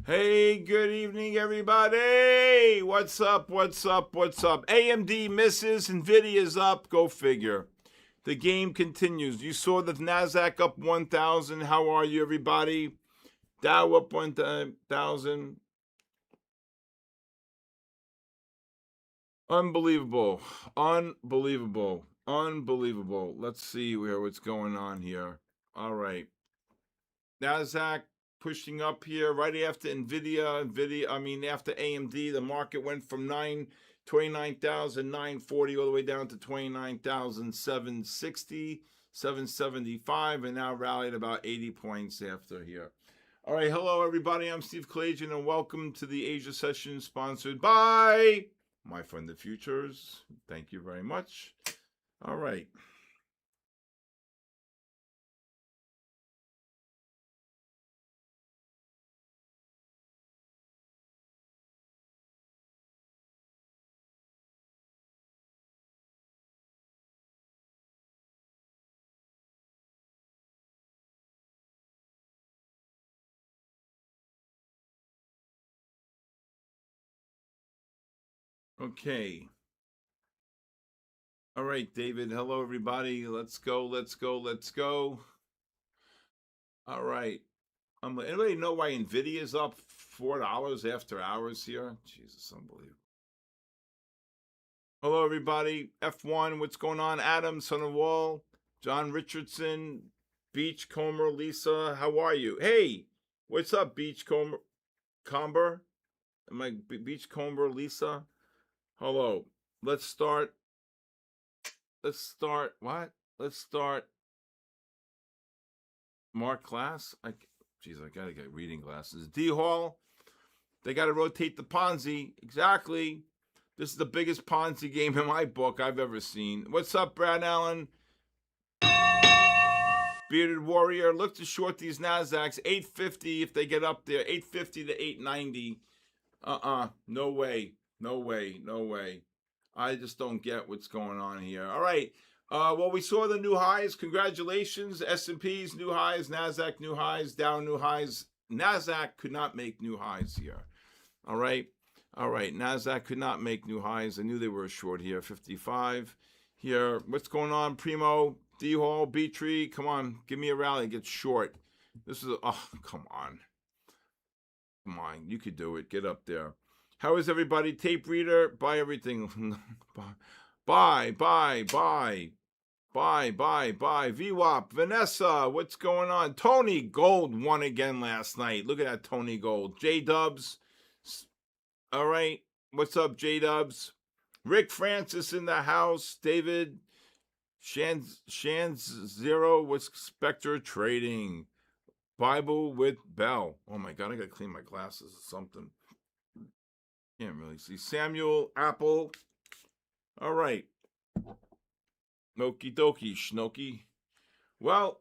Hey, good evening, everybody. What's up? What's up? What's up? AMD misses, Nvidia's up. Go figure. The game continues. You saw the Nasdaq up 1,000. How are you, everybody? Dow up 1,000. Unbelievable. Unbelievable. Unbelievable. Let's see what's going on here. All right. Nasdaq pushing up here right after after AMD. The market went from 29,940 all the way down to 29,760, 775, and now rallied about 80 points after here. All right, hello everybody. I'm Steve Kalayjian, and welcome to the Asia session sponsored by my friend the Futures. Thank you very much. All right. Okay. All right, David. Hello, everybody. Let's go. Let's go. Let's go. All right. Anybody know why Nvidia is up $4 after hours here? Jesus, unbelievable. Hello, everybody. F1, what's going on? Adam, Son of Wall, John Richardson, Beachcomber, Lisa, how are you? Hey, what's up, Beachcomber? Am I Beachcomber, Lisa? Hello. Let's start. What? Let's start Mark class. I gotta get reading glasses. D Hall, they gotta rotate the Ponzi. Exactly. This is the biggest Ponzi game in my book I've ever seen. What's up, Brad Allen? Bearded Warrior, look to short these Nasdaqs. 850 if they get up there. 850 to 890. No way. No way. No way. I just don't get what's going on here. All right. Well, we saw the new highs. Congratulations. S&P's new highs. Nasdaq new highs. Dow new highs. Nasdaq could not make new highs here. All right. All right. Nasdaq could not make new highs. I knew they were short here. 55 here. What's going on, Primo? D-Hall, B-Tree. Come on. Give me a rally. Get short. This is, come on. Come on. You could do it. Get up there. How is everybody? Tape reader, buy everything. Buy. VWAP, Vanessa, what's going on? Tony Gold won again last night. Look at that Tony Gold. J-Dubs. All right. What's up, J-Dubs? Rick Francis in the house. David Shands Zero with Spectre Trading. Bible with Bell. Oh my God, I gotta clean my glasses or something. Can't really see. Samuel Apple. All right. Okie dokie, Schnoki. Well,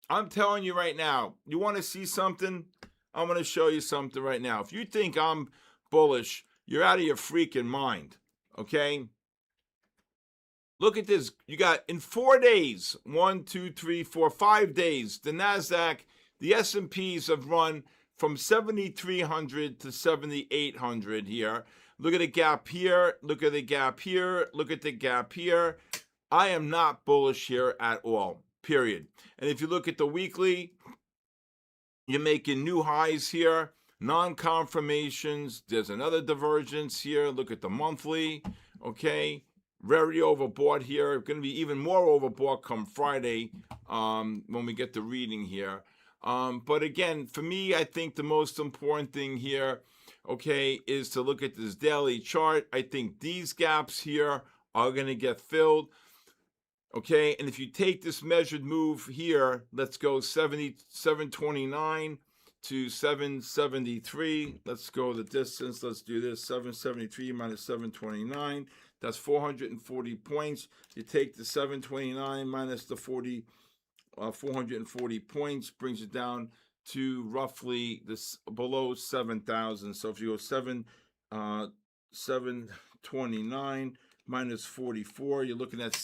I'm telling you right now, you want to see something? I'm going to show you something right now. If you think I'm bullish, you're out of your freaking mind. Okay? Look at this. You got in 4 days, 1, 2, 3, 4, 5 days, the NASDAQ, the S&Ps have run from 7,300 to 7,800 here. Look at the gap here. Look at the gap here. Look at the gap here. I am not bullish here at all, period. And if you look at the weekly, you're making new highs here, non-confirmations. There's another divergence here. Look at the monthly, okay? Very overbought here. Going to be even more overbought come Friday when we get the reading here. But again, for me, I think the most important thing here, okay, is to look at this daily chart. I think these gaps here are going to get filled. Okay, and if you take this measured move here, let's go 729 to 773. Let's go the distance. Let's do this. 773 minus 729. That's 440 points. You take the 729 minus the 440 points, brings it down to roughly this below 7,000. So if you go 729 minus 44. You're looking at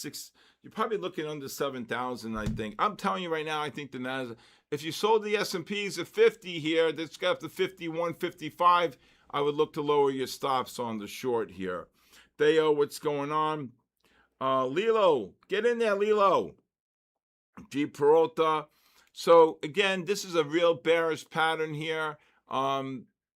you're probably looking under 7,000, I think. I'm telling you right now, I think the Nasdaq, if you sold the S&Ps at 50 here, that's got up to 51, 55, I would look to lower your stops on the short here. Theo, what's going on? Lilo, get in there, Lilo. G Peralta. So again, this is a real bearish pattern here.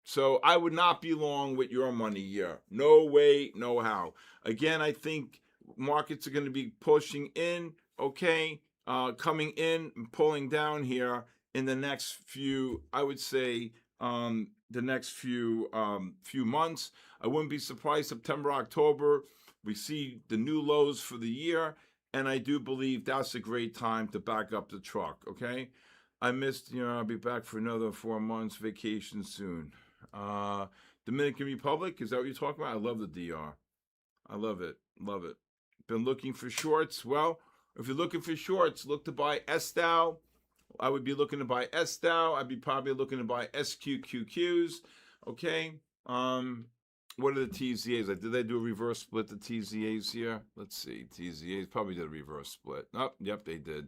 So I would not be long with your money here. No way, no how. Again, I think markets are going to be pushing in, okay, coming in and pulling down here in the next few, I would say, the next few months. I wouldn't be surprised September, October, we see the new lows for the year, and I do believe that's a great time to back up the truck, okay? I missed, I'll be back for another 4 months vacation soon. Dominican Republic, is that what you're talking about? I love the DR. I love it. Love it. Been looking for shorts. Well, if you're looking for shorts, look to buy SDOW. I would be looking to buy SDOW. I'd be probably looking to buy SQQQs. Okay. What are the TZAs? Did they do a reverse split, the TZAs here? Let's see. TZAs probably did a reverse split. Oh, yep, they did.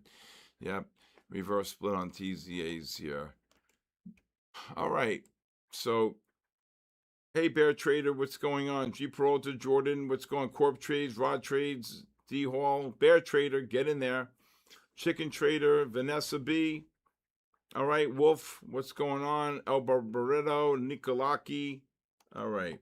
Yep. Reverse split on TZAs here. All right. So, hey, Bear Trader, what's going on? G Peralta, Jordan, what's going on? Corp Trades, Rod Trades, D Hall, Bear Trader, get in there. Chicken Trader, Vanessa B. All right, Wolf, what's going on? El Barbaretto, Nicolaki. All right.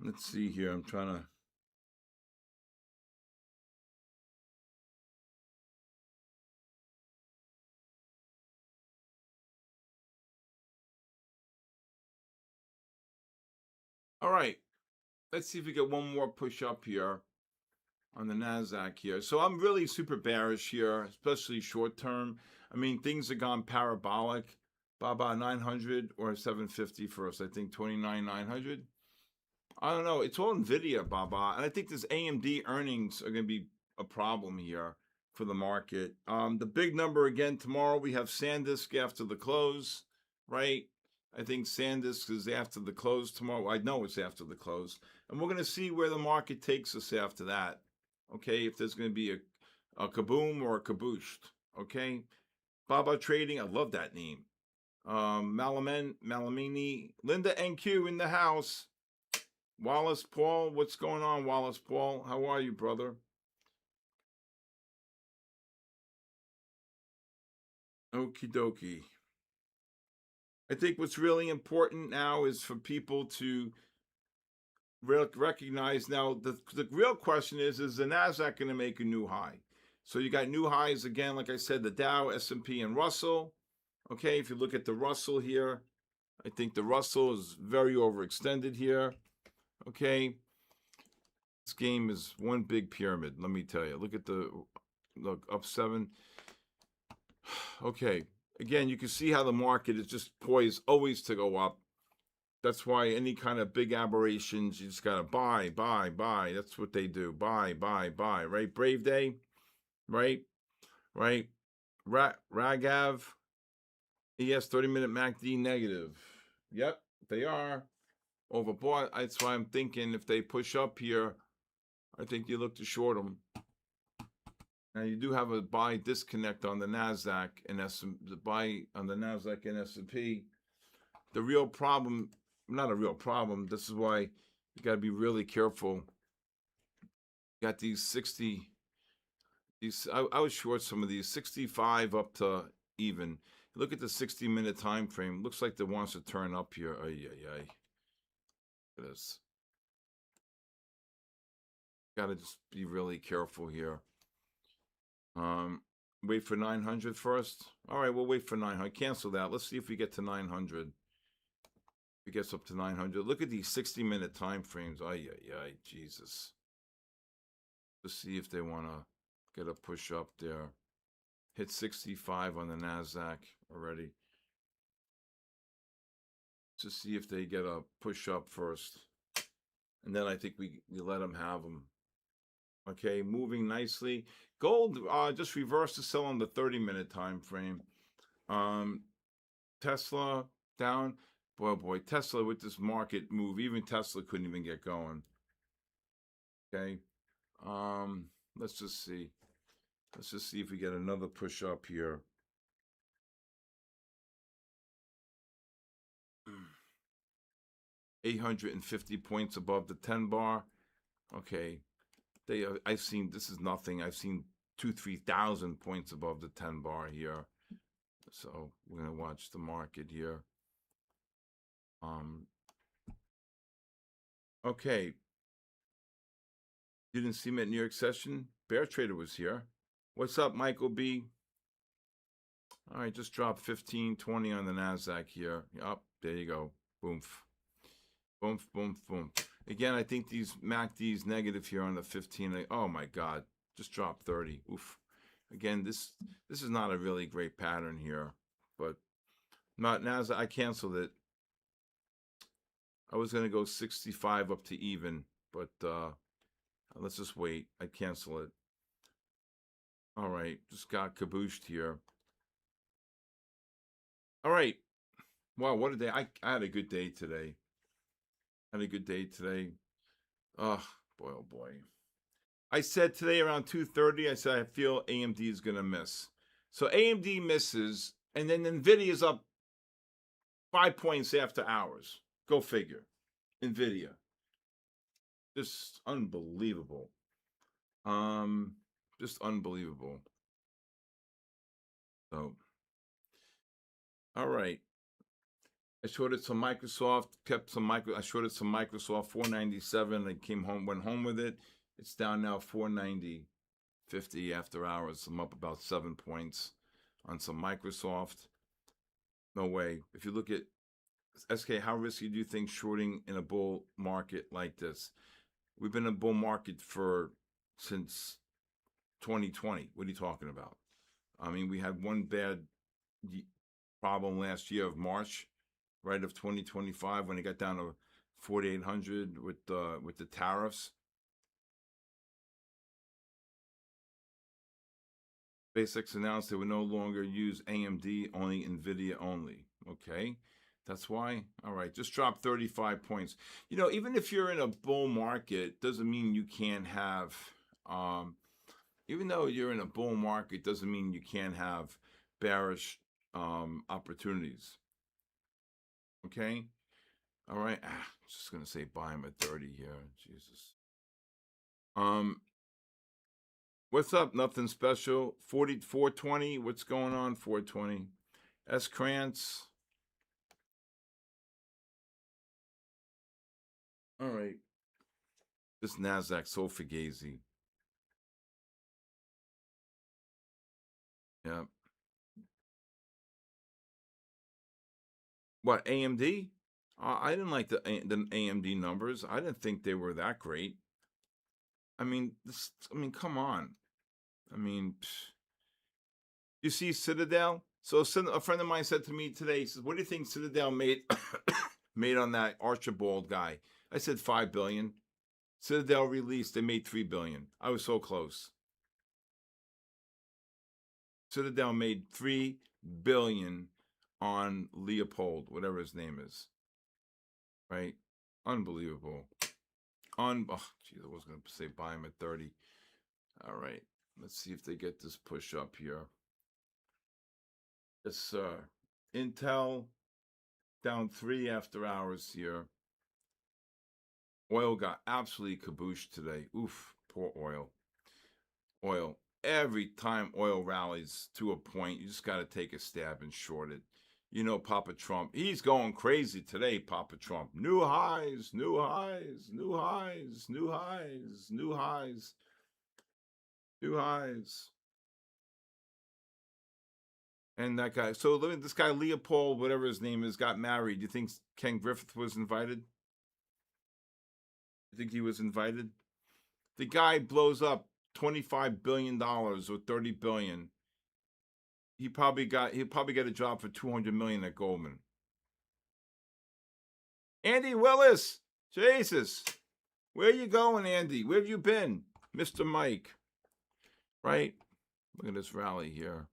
Let's see here. I'm trying to. All right. Let's see if we get one more push up here on the NASDAQ here. So I'm really super bearish here, especially short term. I mean, things have gone parabolic. Baba 900 or 750 first. I think 29,900. I don't know. It's all Nvidia, Baba, and I think this AMD earnings are going to be a problem here for the market. The big number again tomorrow. We have SanDisk after the close, right? I think SanDisk is after the close tomorrow. I know it's after the close, and we're going to see where the market takes us after that. Okay, if there's going to be a kaboom or a kabooshed. Okay, Baba Trading. I love that name. Malamini, Linda NQ in the house. Wallace Paul, what's going on, Wallace Paul? How are you, brother? Okie dokie. I think what's really important now is for people to recognize now the real question is the NASDAQ going to make a new high? So you got new highs again, like I said, the Dow, S&P, and Russell. Okay, if you look at the Russell here, I think the Russell is very overextended here. Okay, this game is one big pyramid, let me tell you. Look, up 7. Okay, again, you can see how the market is just poised always to go up. That's why any kind of big aberrations, you just got to buy. That's what they do. Buy, right? Brave Day, right? Ragav, ES 30-minute MACD negative. Yep, they are overbought. That's why I'm thinking if they push up here, I think you look to short them. Now you do have a buy disconnect on the Nasdaq and the buy on the Nasdaq and S&P. The real problem, not a real problem. This is why you got to be really careful. You got these 60. I was short some of these 65 up to even. Look at the 60-minute time frame. Looks like it wants to turn up here. Ay. Look at this. Got to just be really careful here. Wait for 900 first. All right, we'll wait for 900. Cancel that. Let's see if we get to 900. If it gets up to 900. Look at these 60-minute time frames. Ay, Jesus. Let's see if they want to get a push up there. Hit 65 on the NASDAQ already. to see if they get a push up first. And then I think we let them have them. Okay, moving nicely. Gold just reversed to sell on the 30-minute time frame. Tesla down. Boy, Tesla with this market move, even Tesla couldn't even get going. Okay. Let's just see. Let's just see if we get another push up here. Mm. 850 points above the 10 bar. Okay. I've seen, this is nothing. I've seen 3,000 points above the 10 bar here. So we're gonna watch the market here. Okay. You didn't see me at New York session? Bear Trader was here. What's up, Michael B? All right, just dropped 15, 20 on the NASDAQ here. Up, there you go. Boom. Boom, boom, boom. Again, I think these MACD's negative here on the 15. Oh my God, just dropped 30. Oof. Again, this is not a really great pattern here, but not NASDAQ. I canceled it. I was gonna go 65 up to even, but let's just wait. I cancel it. All right, just got cabooshed here. All right. Wow, what a day. I had a good day today. Had a good day today. Oh boy. I said today around 2:30, I said I feel AMD is gonna miss. So AMD misses, and then NVIDIA's up 5 points after hours. Go figure. NVIDIA. Just unbelievable. Just unbelievable. So, all right. I shorted some Microsoft, I shorted some Microsoft 497. I went home with it. It's down now 490.50 after hours. I'm up about 7 points on some Microsoft. No way. If you look at SK, how risky do you think shorting in a bull market like this? We've been in a bull market since 2020. What are you talking about? I mean, we had one bad problem last year of March, right, of 2025 when it got down to 4,800 with the tariffs. SpaceX announced they would no longer use AMD, only NVIDIA only. Okay, that's why. All right, just dropped 35 points. You know, even if you're in a bull market, doesn't mean you can't have. Even though you're in a bull market, doesn't mean you can't have bearish opportunities. Okay, all right. Just gonna say buy them at 30 here. Jesus. What's up? Nothing special. 420. What's going on? 420. S. Krantz. All right. This NASDAQ so fugazi. Yeah. What, AMD? I didn't like the AMD numbers. I didn't think they were that great. I mean, come on. I mean, you see Citadel? So a friend of mine said to me today, he says, "What do you think Citadel made made on that Archibald guy?" I said $5 billion. Citadel released, they made $3 billion. I was so close. Citadel made $3 billion on Leopold, whatever his name is. Right? Unbelievable. Oh, geez, I was going to say buy him at 30. All right. Let's see if they get this push up here. Yes, sir. Intel down 3 after hours here. Oil got absolutely kabooshed today. Oof, poor oil. Oil. Every time oil rallies to a point, you just got to take a stab and short it. You know, Papa Trump, he's going crazy today, Papa Trump. New highs, new highs, new highs, new highs, new highs, new highs. And that guy, so this guy, Leopold, whatever his name is, got married. Do you think Ken Griffith was invited? You think he was invited? The guy blows up $25 billion or $30 billion. He'll probably get a job for $200 million at Goldman. Andy Willis. Jesus. Where you going, Andy? Where have you been? Mr. Mike. Right? Look at this rally here.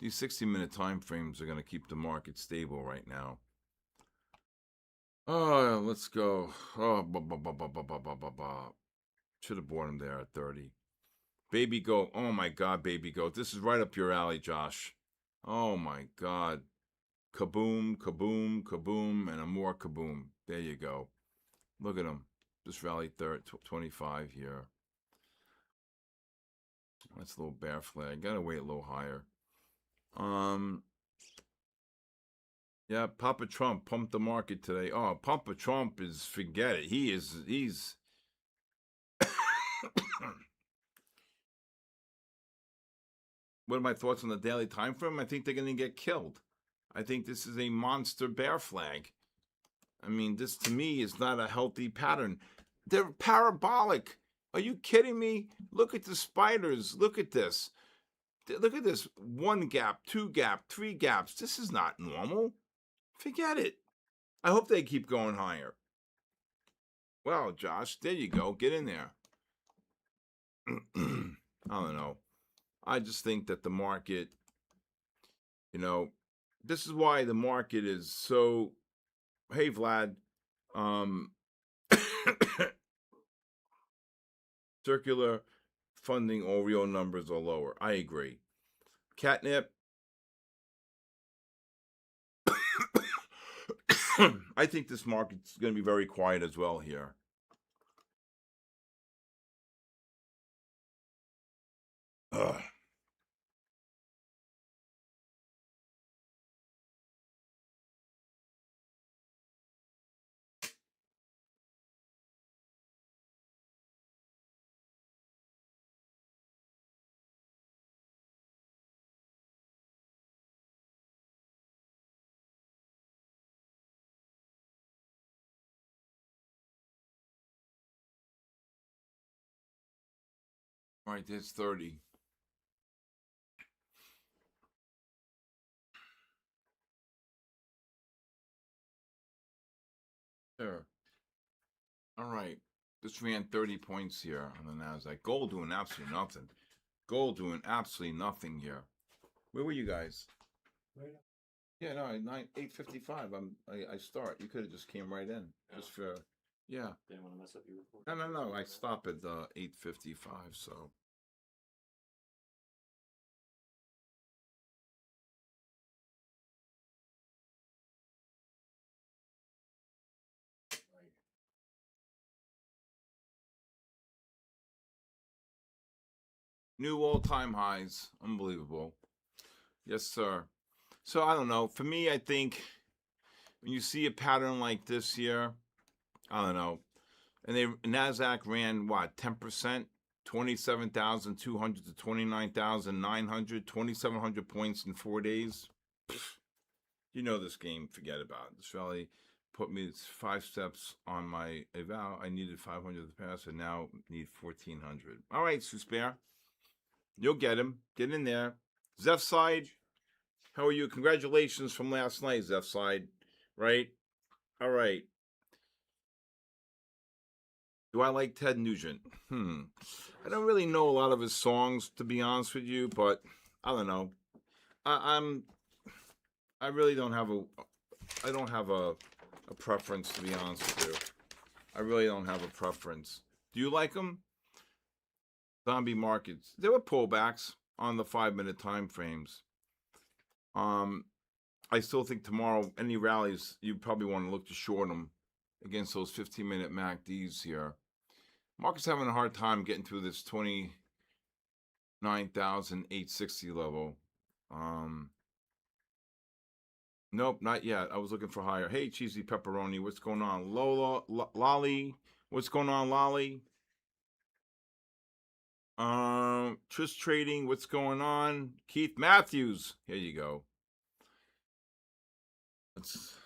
These 60-minute time frames are going to keep the market stable right now. Oh, let's go. Oh, should have bought him there at 30. Baby goat. Oh, my God, baby goat. This is right up your alley, Josh. Oh, my God. Kaboom, kaboom, kaboom, and a more kaboom. There you go. Look at him. Just rally 25 here. That's a little bear flag. Gotta wait a little higher. Yeah, Papa Trump pumped the market today. Oh, Papa Trump is, forget it. He's what are my thoughts on the daily time frame? I think they're going to get killed. I think this is a monster bear flag. I mean, this to me is not a healthy pattern. They're parabolic. Are you kidding me? Look at the spiders. Look at this. Look at this. 1 gap, 2 gap, 3 gaps. This is not normal. Forget it. I hope they keep going higher. Well, Josh, there you go. Get in there. I don't know. I just think that the market, this is why the market is so. Hey, Vlad. Circular funding Oreo numbers are lower. I agree. Catnip. I think this market's going to be very quiet as well here. Ugh. All right, there's 30. Sure. All right. This ran 30 points here on the NASDAQ. Gold doing absolutely nothing. Gold doing absolutely nothing here. Where were you guys? Right. Yeah, no, 8:55. I start. You could have just came right in. Yeah. Just for yeah. Didn't want to mess up your report. No. I stop at 8:55, so. New all-time highs. Unbelievable. Yes, sir. So I don't know. For me, I think when you see a pattern like this here, I don't know. And NASDAQ ran what, 10%? 27,200 to 29,900, 2,700 points in 4 days. You know this game. Forget about it. This rally put me 5 steps on my eval. I needed 500 to pass, and now need 1,400. All right, Suspare. You'll get him. Get in there. Zeph Side, how are you? Congratulations from last night, Zeph Side. Right? All right. Do I like Ted Nugent? I don't really know a lot of his songs, to be honest with you, but I don't know. I really don't have a preference, to be honest with you. I really don't have a preference. Do you like him? Zombie markets. There were pullbacks on the 5-minute time frames. I still think tomorrow, any rallies, you probably want to look to short them against those 15-minute MACDs here. Market's having a hard time getting through this 29,860 level. Nope, not yet. I was looking for higher. Hey, Cheesy Pepperoni, what's going on? Lolly, what's going on, Lolly? Trish Trading, what's going on? Keith Matthews, here you go. Let's see.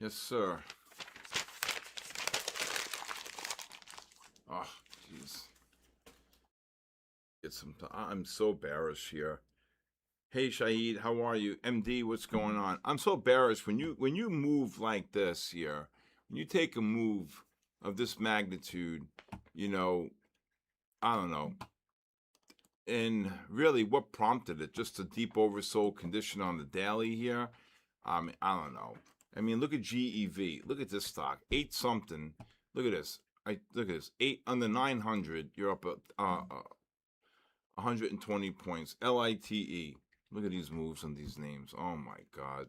Yes, sir. Oh, jeez. Get some. I'm so bearish here. Hey, Shahid, how are you? MD, what's going on? I'm so bearish when you move like this here. When you take a move of this magnitude, you know, I don't know. And really, what prompted it? Just a deep oversold condition on the daily here. I don't know. I mean, look at GEV. Look at this stock, 8 something. Look at this. Look at this. 8 under 900. You're up at 120 points. LITE. Look at these moves on these names. Oh my God.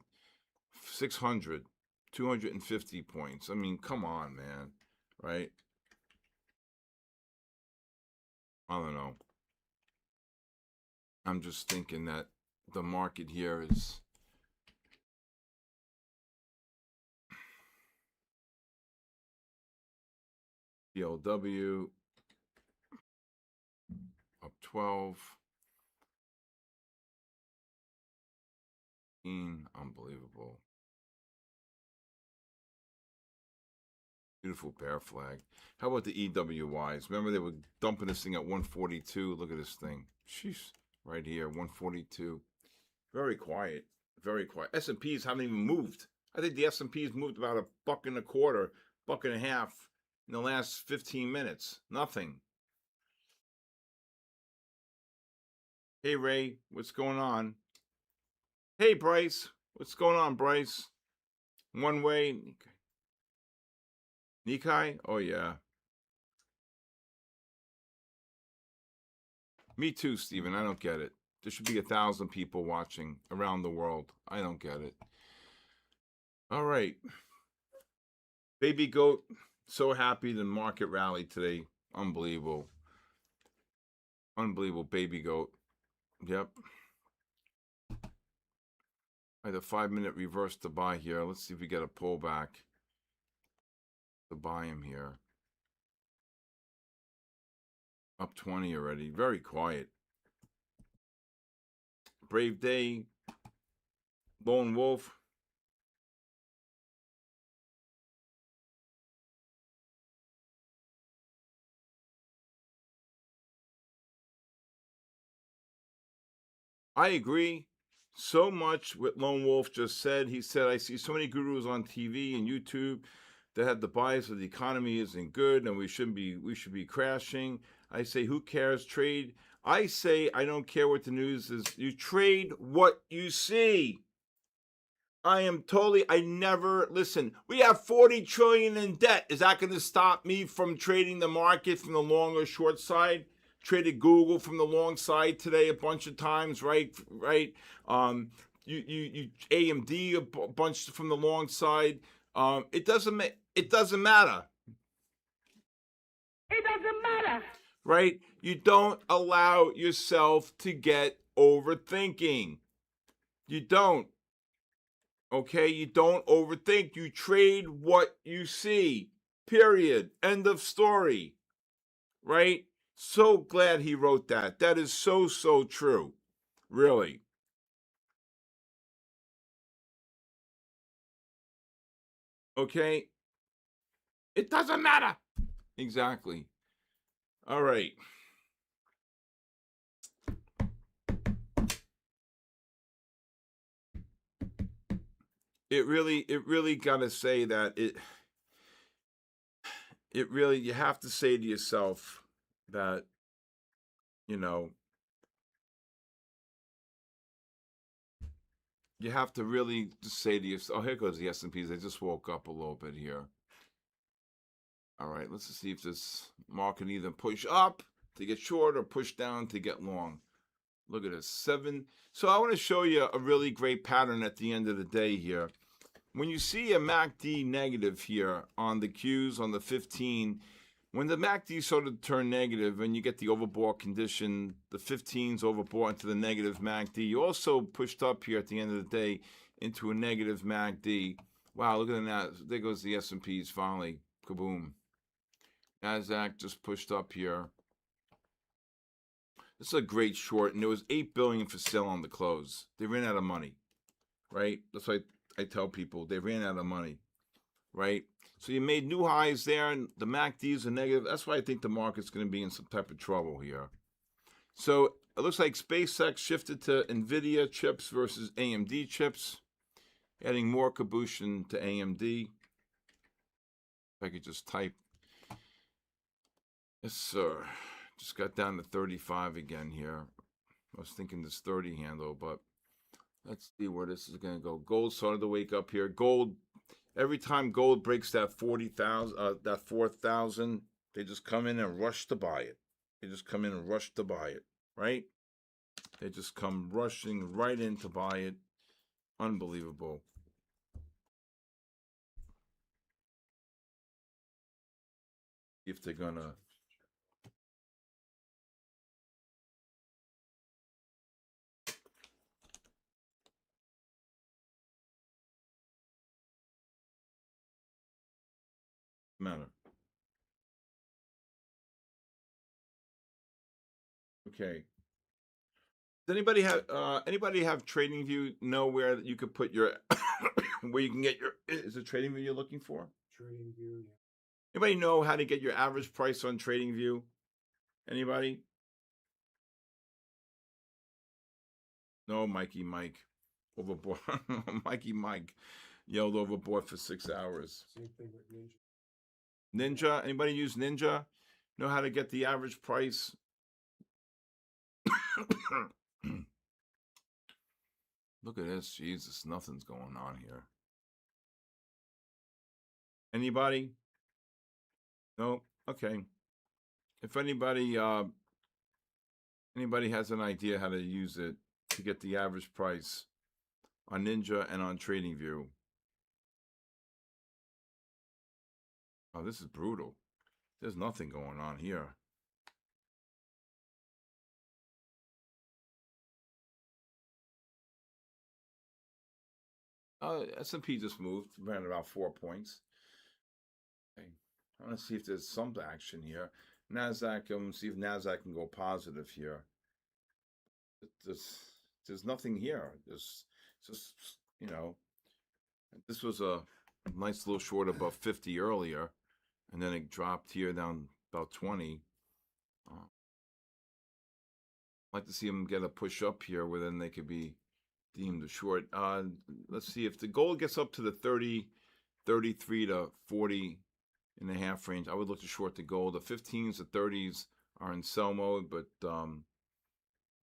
600, 250 points. I mean, come on, man. Right? I don't know. I'm just thinking that the market here is BLW up 12. Unbelievable. Beautiful bear flag. How about the EWYs? Remember they were dumping this thing at 142. Look at this thing. Sheesh. Right here, 142. Very quiet. Very quiet. S&Ps haven't even moved. I think the S&Ps moved about $1.25, $1.50 in the last 15 minutes. Nothing. Hey, Ray, what's going on? Hey, Bryce. What's going on, Bryce? One way. Nikkei? Oh, yeah. Me too, Steven. I don't get it. There should be 1,000 people watching around the world. I don't get it. All right. Baby goat. So happy the market rallied today. Unbelievable. Unbelievable baby goat. Yep. I had a 5-minute reverse to buy here. Let's see if we get a pullback to buy him here. Up 20 already. Very quiet. Brave Day. Lone Wolf. I agree so much what Lone Wolf just said. He said, I see so many gurus on TV and YouTube that have the bias of the economy isn't good and we should be crashing. I say, who cares? Trade. I say, I don't care what the news is. You trade what you see. I never, listen, we have 40 trillion in debt. Is that going to stop me from trading the market from the long or short side? Traded Google from the long side today a bunch of times, right? You AMD a bunch from the long side. It doesn't matter. It doesn't matter. Right? You don't allow yourself to get overthinking. You don't. Okay? You don't overthink. You trade what you see. Period. End of story. Right? So glad he wrote that. That is so, so true. Really. Okay? It doesn't matter. Exactly. All right. It really gotta say that it really, you have to say to yourself that, you know, you have to really just say to yourself, oh, here goes the S&Ps. I just woke up a little bit here. All right, let's just see if this market either push up to get short or push down to get long. Look at this, 7. So I want to show you a really great pattern at the end of the day here. When you see a MACD negative here on the Qs on the 15, when the MACD sort of turn negative and you get the overbought condition, the 15's overbought into the negative MACD, you also pushed up here at the end of the day into a negative MACD. Wow, look at that. There goes the S&Ps finally. Kaboom. NASDAQ just pushed up here. This is a great short, and there was $8 billion for sale on the close. They ran out of money, right? That's why I tell people they ran out of money. right? So you made new highs there, and the MACDs are negative. That's why I think the market's going to be in some type of trouble here. So it looks like SpaceX shifted to NVIDIA chips versus AMD chips, adding more caboose to AMD. If I could just type. Yes, sir. Just got down to 35 again here. I was thinking this 30 handle, but let's see where this is going to go. Gold started to wake up here. Gold, every time gold breaks that 40,000, that 4,000, they just come in and rush to buy it. They just come in and rush to buy it, right? They just come rushing right in to buy it. Unbelievable. If they're going to. Matter. Okay. Does anybody have TradingView? Know where you could put your where you can get your, is it TradingView you're looking for? TradingView, yeah. Anybody know how to get your average price on TradingView? Anybody? No, Mikey Mike. Overboard. Mikey Mike yelled overboard for 6 hours. Same thing with Ninja. Ninja? Anybody use Ninja? Know how to get the average price? Look at this. Jesus, nothing's going on here. Anybody? No? Okay. If anybody has an idea how to use it to get the average price on Ninja and on TradingView. Oh, this is brutal. There's nothing going on here. S&P just moved, ran about 4 points. Okay. I want to see if there's some action here. NASDAQ, see if NASDAQ can go positive here. There's nothing here. There's just, you know, this was a nice little short above 50 earlier, and then it dropped here down about 20. I'd like to see them get a push up here where then they could be deemed a short. Let's see if the gold gets up to the 33 to 40 and a half range. I would look to short the gold. The 15s, the 30s are in sell mode, but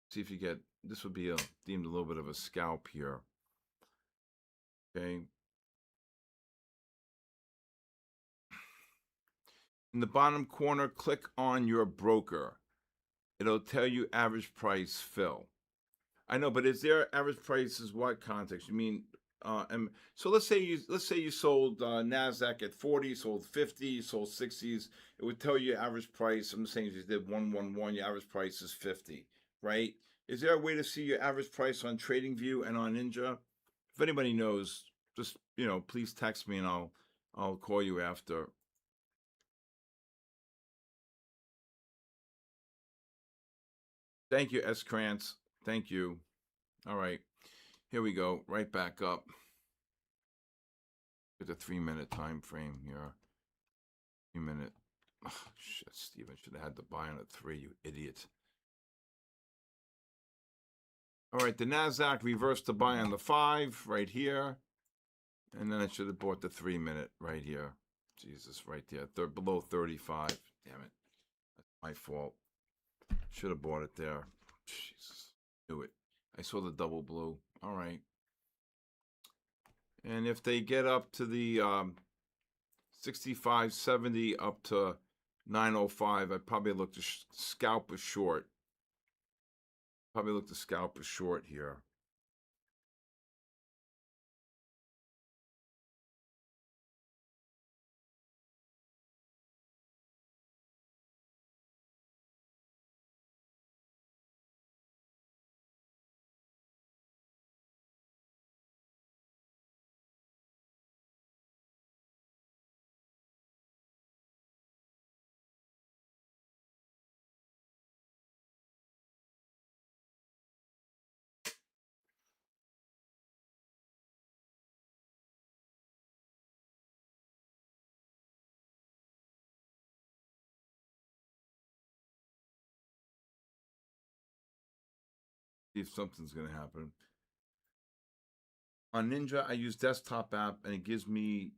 see if you get, this would be deemed a little bit of a scalp here. Okay. In the bottom corner, click on your broker. It'll tell you average price fill. I know, but is there average price is what context? You mean, and so let's say you sold Nasdaq at 40, sold 50, sold 60s. It would tell you average price. I'm saying if you did 111, your average price is 50, right? Is there a way to see your average price on TradingView and on Ninja? If anybody knows, just please text me and I'll call you after. Thank you, S. Krantz. Thank you. All right. Here we go. Right back up. With a 3-minute time frame here. 3-minute. Oh, shit, Steven. Should have had to buy on a 3, you idiot. All right. The NASDAQ reversed to buy on the 5 right here. And then I should have bought the 3-minute right here. Jesus, right there. Below 35. Damn it. That's my fault. Should have bought it there. Jesus. Knew it. I saw the double blue. All right. And if they get up to the 65.70 up to 905, I'd probably look to scalp a short. Probably look to scalp a short here. See if something's going to happen. On Ninja, I use desktop app, and it gives me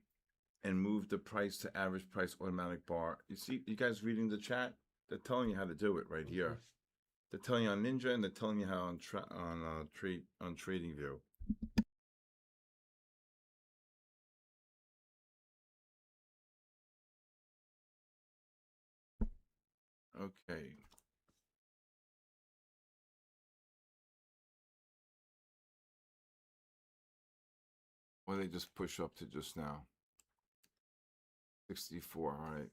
and move the price to average price automatic bar. You see, you guys reading the chat? They're telling you how to do it right here. They're telling you on Ninja, and they're telling you how on TradingView. Okay. Well, they just push up to just now. 64. All right.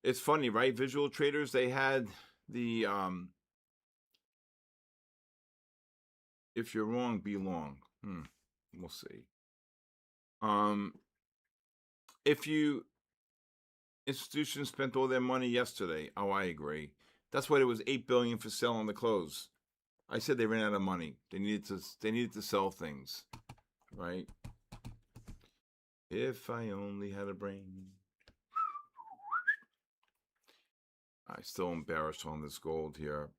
It's funny, right? Visual traders, they had the if you're wrong, be long. We'll see. If you institutions spent all their money yesterday, oh, I agree. That's why there was $8 billion for sale on the close. I said they ran out of money. They needed to sell things, right? If I only had a brain. I still embarrassed on this gold here.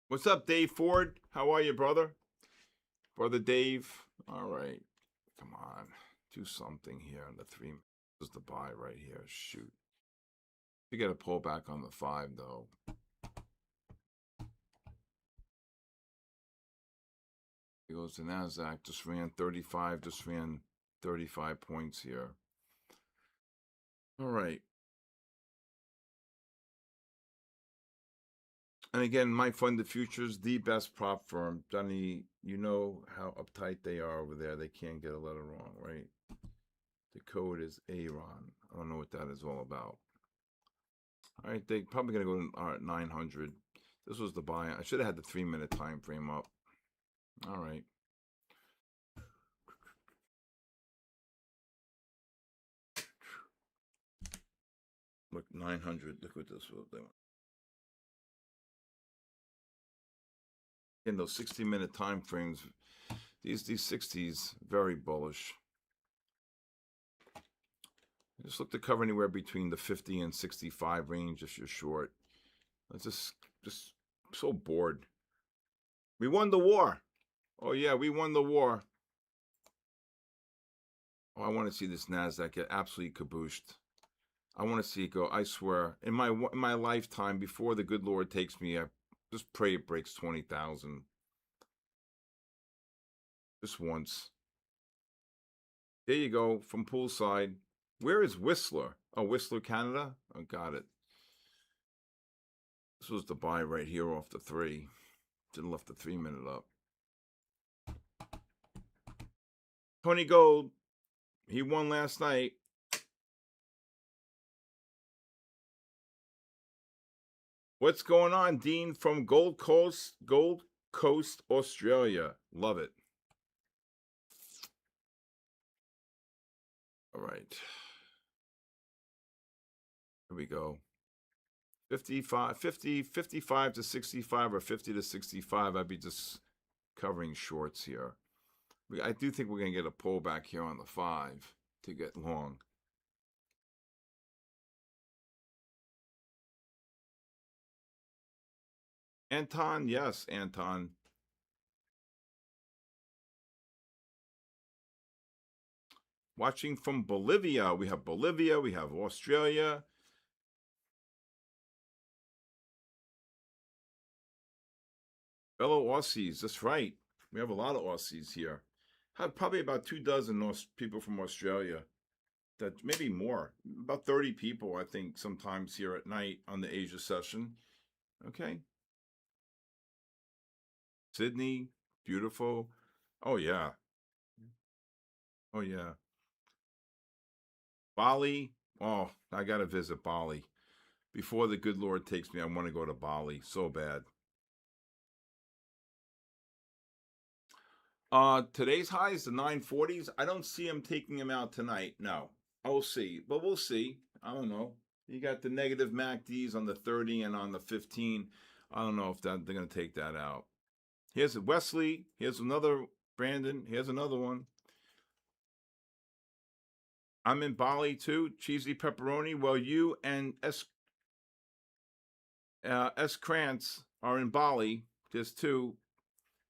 What's up, Dave Ford? How are you, brother? Brother Dave? All right. Come on. Do something here on the 3. This is the buy right here. Shoot. You got to pull back on the 5, though. Here goes the NASDAQ. Just ran 35. Just ran 35 points here. All right. And again, my funded futures, the best prop firm. Johnny, you know how uptight they are over there. They can't get a letter wrong, right? The code is Aaron. I don't know what that is all about. All right, they probably going to go to 900. This was the buy. I should have had the 3-minute time frame up. All right. Look, 900. Look what this was. In those 60-minute time frames, these 60s, very bullish. Just look to cover anywhere between the 50 and 65 range if you're short. It's just so bored. We won the war. Oh, yeah, we won the war. Oh, I want to see this NASDAQ get absolutely kabooshed. I want to see it go. I swear, in my lifetime, before the good Lord takes me, I just pray it breaks 20,000. Just once. There you go, from poolside. Where is Whistler? Oh, Whistler, Canada? Oh, got it. This was the buy right here off the 3. Didn't left the 3-minute up. Tony Gold, he won last night. What's going on, Dean from Gold Coast, Australia? Love it. All right. Here we go. 55 to 65 or 50 to 65. I'd be just covering shorts here. I do think we're going to get a pullback here on the 5 to get long. Anton, yes, Anton. Watching from Bolivia. We have Bolivia. We have Australia. Fellow Aussies. That's right. We have a lot of Aussies here. Have probably about 24 people from Australia. That maybe more. About 30 people, I think, sometimes here at night on the Asia session. Okay. Sydney, beautiful. Oh, yeah. Oh, yeah. Bali. Oh, I gotta visit Bali. Before the good Lord takes me, I want to go to Bali so bad. Today's high is the 940s. I don't see him taking him out tonight. No. I'll see. But we'll see. I don't know. You got the negative MACDs on the 30 and on the 15. I don't know if they're going to take that out. Here's Wesley. Here's another Brandon. Here's another one. I'm in Bali too. Cheesy pepperoni. Well, you and S. Krantz are in Bali. There's two.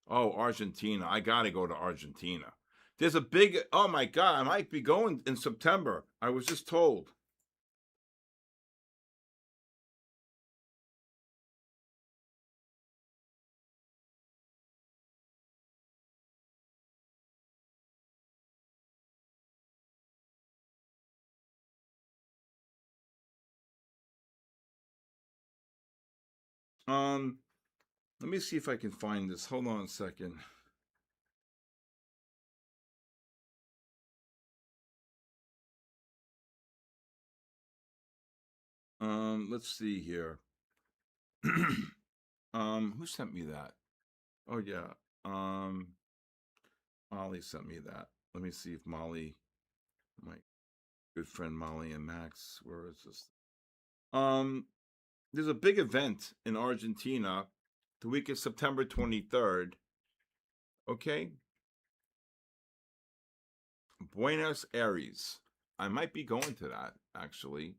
Oh, Argentina. I got to go to Argentina. There's a big, oh my God, I might be going in September. I was just told. Let me see if I can find this. Hold on a second. Let's see here. Who sent me that? Oh yeah. Molly sent me that. Let me see if Molly, my good friend Molly and Max, where is this? There's a big event in Argentina the week of September 23rd. Okay? Buenos Aires. I might be going to that, actually.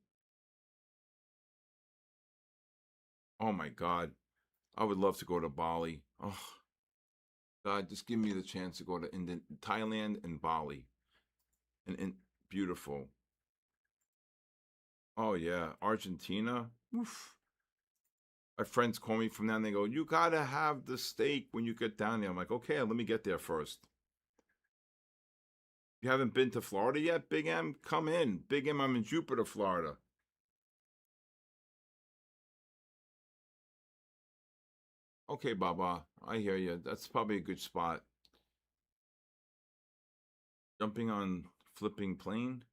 Oh my God. I would love to go to Bali. Oh, God, just give me the chance to go to Thailand and Bali. And beautiful. Oh, yeah. Argentina. Oof. My friends call me from there and they go, you got to have the steak when you get down there. I'm like, okay, let me get there first. You haven't been to Florida yet, Big M? Come in. Big M, I'm in Jupiter, Florida. Okay, Baba, I hear you. That's probably a good spot. Jumping on flipping plane?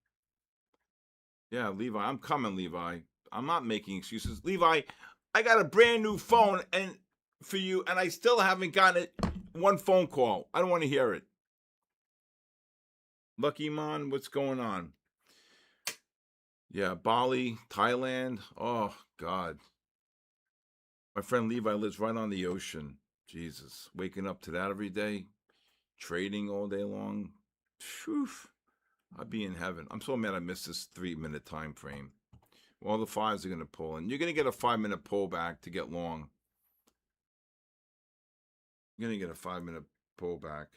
Yeah, Levi, I'm coming, Levi. I'm not making excuses. Levi, I got a brand new phone and for you, and I still haven't gotten it. One phone call. I don't want to hear it. Lucky Mon, what's going on? Yeah, Bali, Thailand. Oh, God. My friend Levi lives right on the ocean. Jesus. Waking up to that every day, trading all day long. Phew. I'd be in heaven. I'm so mad I missed this 3-minute time frame. All the fives are going to pull, and you're going to get a 5-minute pullback to get long. You're going to get a 5-minute pullback.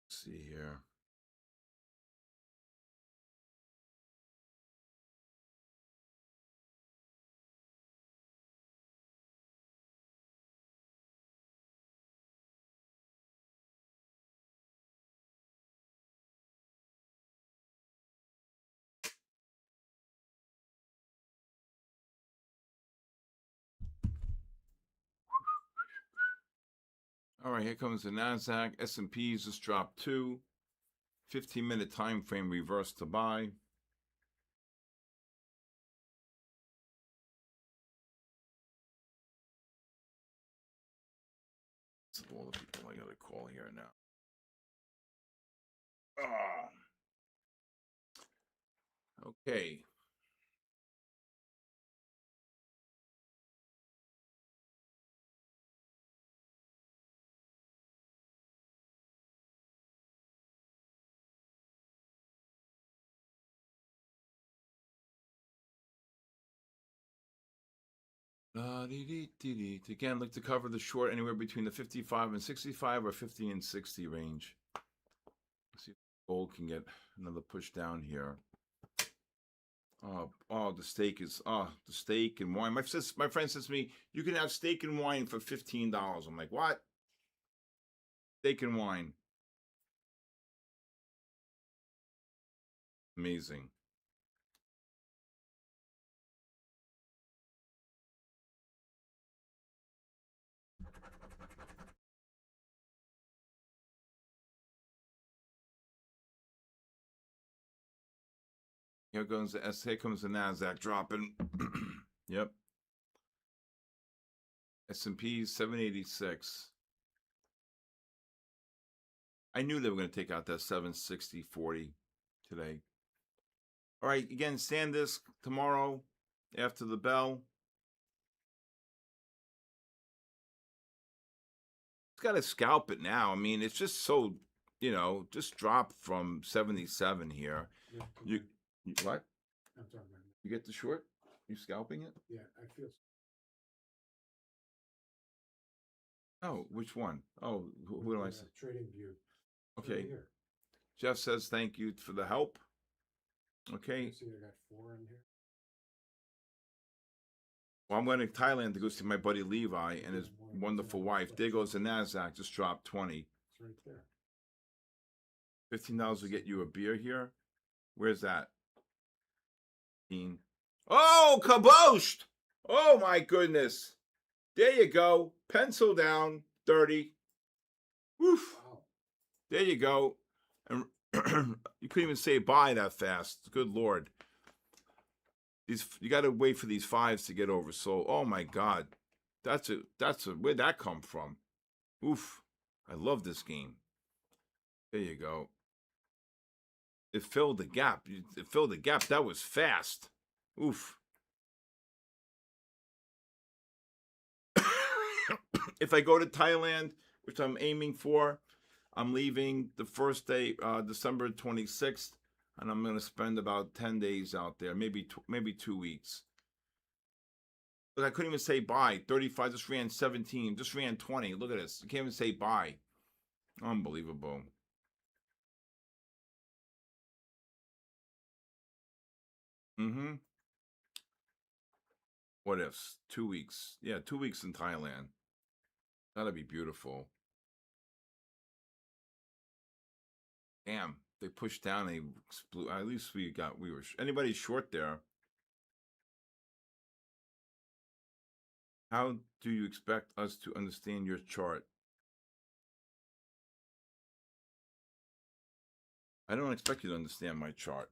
Let's see here. All right, here comes the NASDAQ. S&Ps just dropped 2. 15-minute time frame reversed to buy. That's all the people I got to call here now. Okay. Again, look to cover the short anywhere between the 55 and 65 or 50 and 60 range. Let's see if gold can get another push down here. The steak is the steak and wine. My friend says to me, you can have steak and wine for $15. I'm like, what? Steak and wine. Amazing. Here goes the S. Here comes the Nasdaq dropping. Yep. S&P 786. I knew they were going to take out that 760.40 today. All right, again, SanDisk tomorrow after the bell. It's got to scalp it now. I mean, it's just so, just dropped from 77 here. Yeah, You what? I'm talking about. You get the short? You scalping it? Yeah, I feel. Oh, which one? Oh, who do I say? Trading View. Okay. Here. Jeff says thank you for the help. Okay. See, I got 4 in here. Well, I'm going to Thailand to go see my buddy Levi and his wonderful wife. There goes the Nasdaq, just dropped 20. It's right there. $15 will get you a beer here. Where's that? Oh, kaboshed! Oh my goodness! There you go. Pencil down 30. Woof. Wow. There you go. And you couldn't even say bye that fast. Good Lord. You got to wait for these 5s to get over. So, oh my God, that's a where'd that come from? Oof, I love this game. There you go. It filled the gap. It filled the gap. That was fast. Oof. If I go to Thailand, which I'm aiming for, I'm leaving the first day, December 26th. And I'm going to spend about 10 days out there, maybe 2 weeks. But I couldn't even say bye. 35, just ran 17, just ran 20. Look at this. You can't even say bye. Unbelievable. Mm-hmm. What ifs? 2 weeks. Yeah, 2 weeks in Thailand. That'd be beautiful. Damn, they pushed down. They blew. At least we were. Anybody short there? How do you expect us to understand your chart? I don't expect you to understand my chart.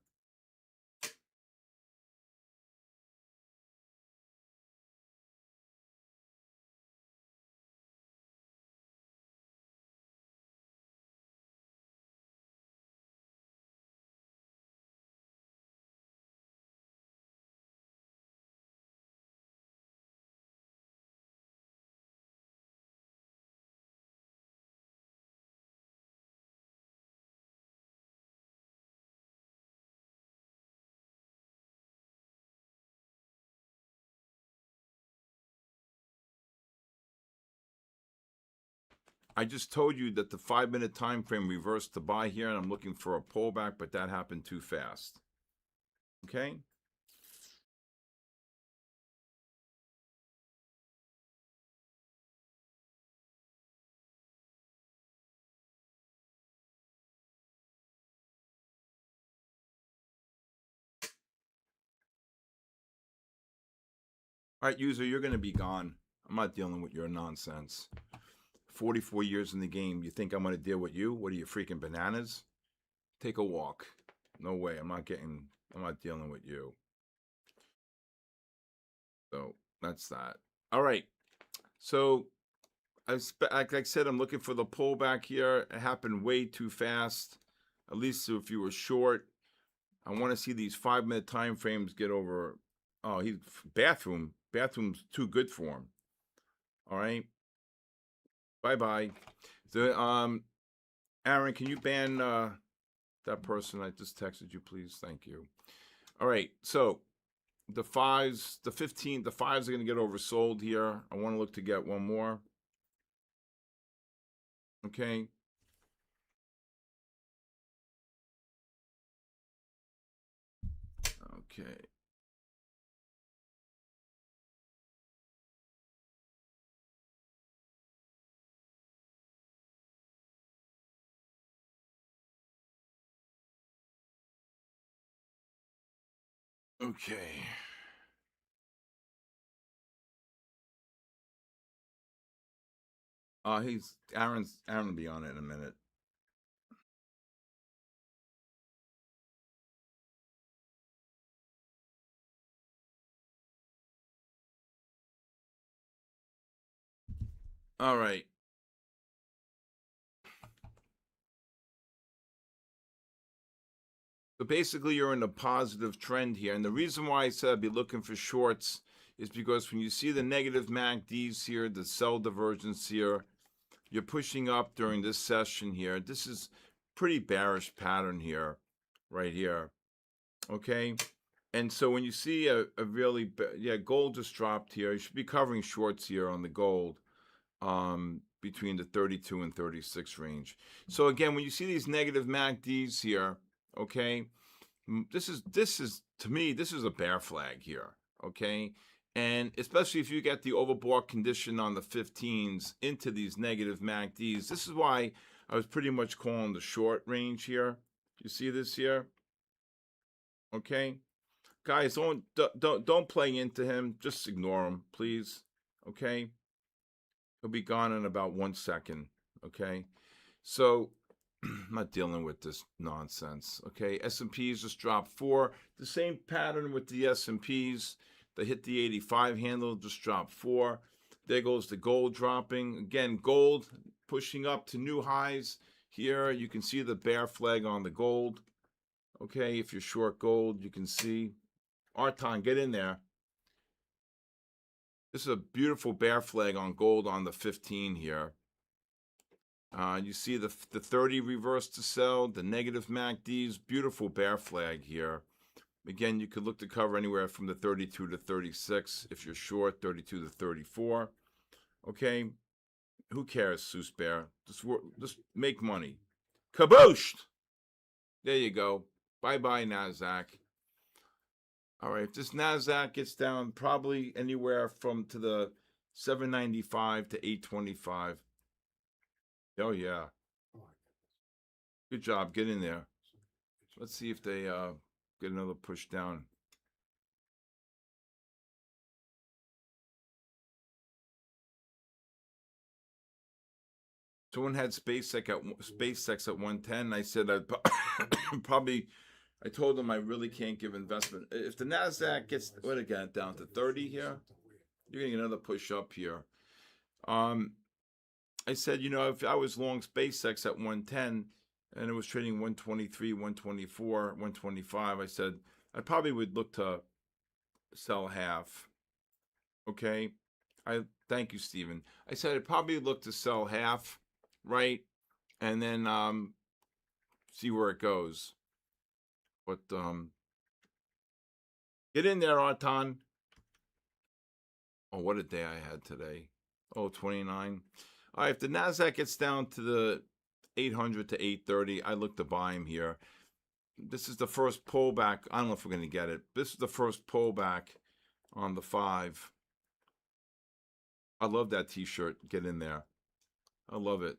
I just told you that the 5-minute time frame reversed to buy here, and I'm looking for a pullback, but that happened too fast. Okay? All right, user, you're going to be gone. I'm not dealing with your nonsense. 44 years in the game. You think I'm going to deal with you? What are you, freaking bananas? Take a walk. No way. I'm not dealing with you. So that's that. All right. So like I said, I'm looking for the pullback here. It happened way too fast. At least if you were short, I want to see these 5-minute time frames get over. Oh, he's bathroom's too good for him. All right. Bye. So, Aaron, can you ban that person I just texted you, please? Thank you. All right. So the 5s, the 15, the 5s are going to get oversold here. I want to look to get one more. Okay. Okay. Okay. Aaron will be on it in a minute. All right. So basically, you're in a positive trend here. And the reason why I said I'd be looking for shorts is because when you see the negative MACDs here, the sell divergence here, you're pushing up during this session here. This is pretty bearish pattern here, right here. Okay. And so when you see a really, gold just dropped here. You should be covering shorts here on the gold between the 32 and 36 range. So again, when you see these negative MACDs here, okay, this is to me, this is a bear flag here, okay? And especially if you get the overbought condition on the 15s into these negative MACDs, this is why I was pretty much calling the short range here. You see this here? Okay? Guys, don't play into him. Just ignore him, please. Okay? He'll be gone in about 1 second. Okay? So I'm not dealing with this nonsense. Okay, S&Ps just dropped 4. The same pattern with the S&Ps. They hit the 85 handle, just dropped 4. There goes the gold dropping. Again, gold pushing up to new highs. Here you can see the bear flag on the gold. Okay, if you're short gold, you can see. Arton, get in there. This is a beautiful bear flag on gold on the 15 here. You see the 30 reverse to sell, the negative MACDs, beautiful bear flag here. Again, you could look to cover anywhere from the 32 to 36 if you're short, 32 to 34. Okay, who cares, Seuss Bear? Just make money. Kabooshed! There you go. Bye-bye, NASDAQ. All right, if this NASDAQ gets down probably anywhere from to the 795 to 825. Oh, yeah. Oh, Good job. Get in there. Let's see if they get another push down. Someone had SpaceX at 110. I said I'd probably. I told them I really can't give investment. If the NASDAQ gets again down to 30 here, you're getting another push up here. I said, if I was long SpaceX at 110 and it was trading 123, 124, 125, I said I probably would look to sell half. Okay. I thank you, Stephen. I said I'd probably look to sell half, right? And then see where it goes. But get in there, Arton. Oh, what a day I had today. Oh, 29. All right, if the NASDAQ gets down to the 800 to 830, I look to buy him here. This is the first pullback. I don't know if we're going to get it. This is the first pullback on the 5. I love that t-shirt. Get in there. I love it.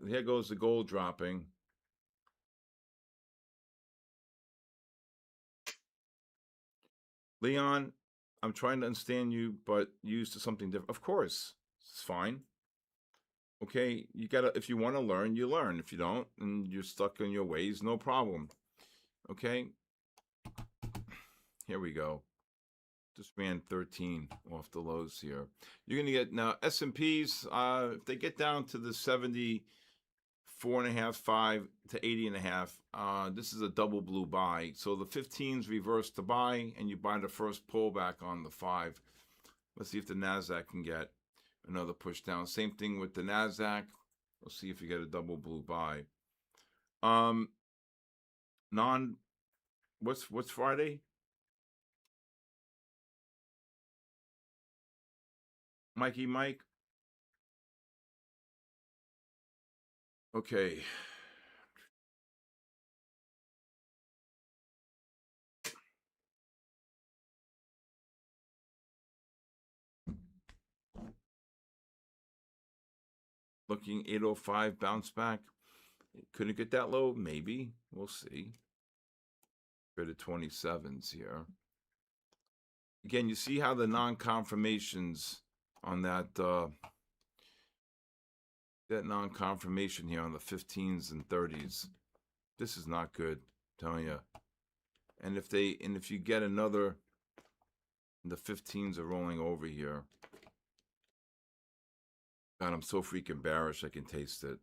Here goes the gold dropping. Leon, I'm trying to understand you, but used to something different. Of course, it's fine. Okay, if you want to learn, you learn. If you don't, and you're stuck in your ways, no problem. Okay, here we go. Just ran 13 off the lows here. You're gonna get now S&Ps. If they get down to the 74.5, 5 to 80.5, this is a double blue buy. So the 15s reverse to buy, and you buy the first pullback on the 5. Let's see if the NASDAQ can get another push down. Same thing with the NASDAQ. We'll see if you get a double blue buy. What's Friday? Mikey Mike. Okay. Looking 805 bounce back. Couldn't get that low? Maybe. We'll see. Go to 27s here. Again, you see how the non-confirmations on that non-confirmation here on the 15s and 30s. This is not good, I'm telling you. And if you get another, the 15s are rolling over here. God, I'm so freaking bearish. I can taste it.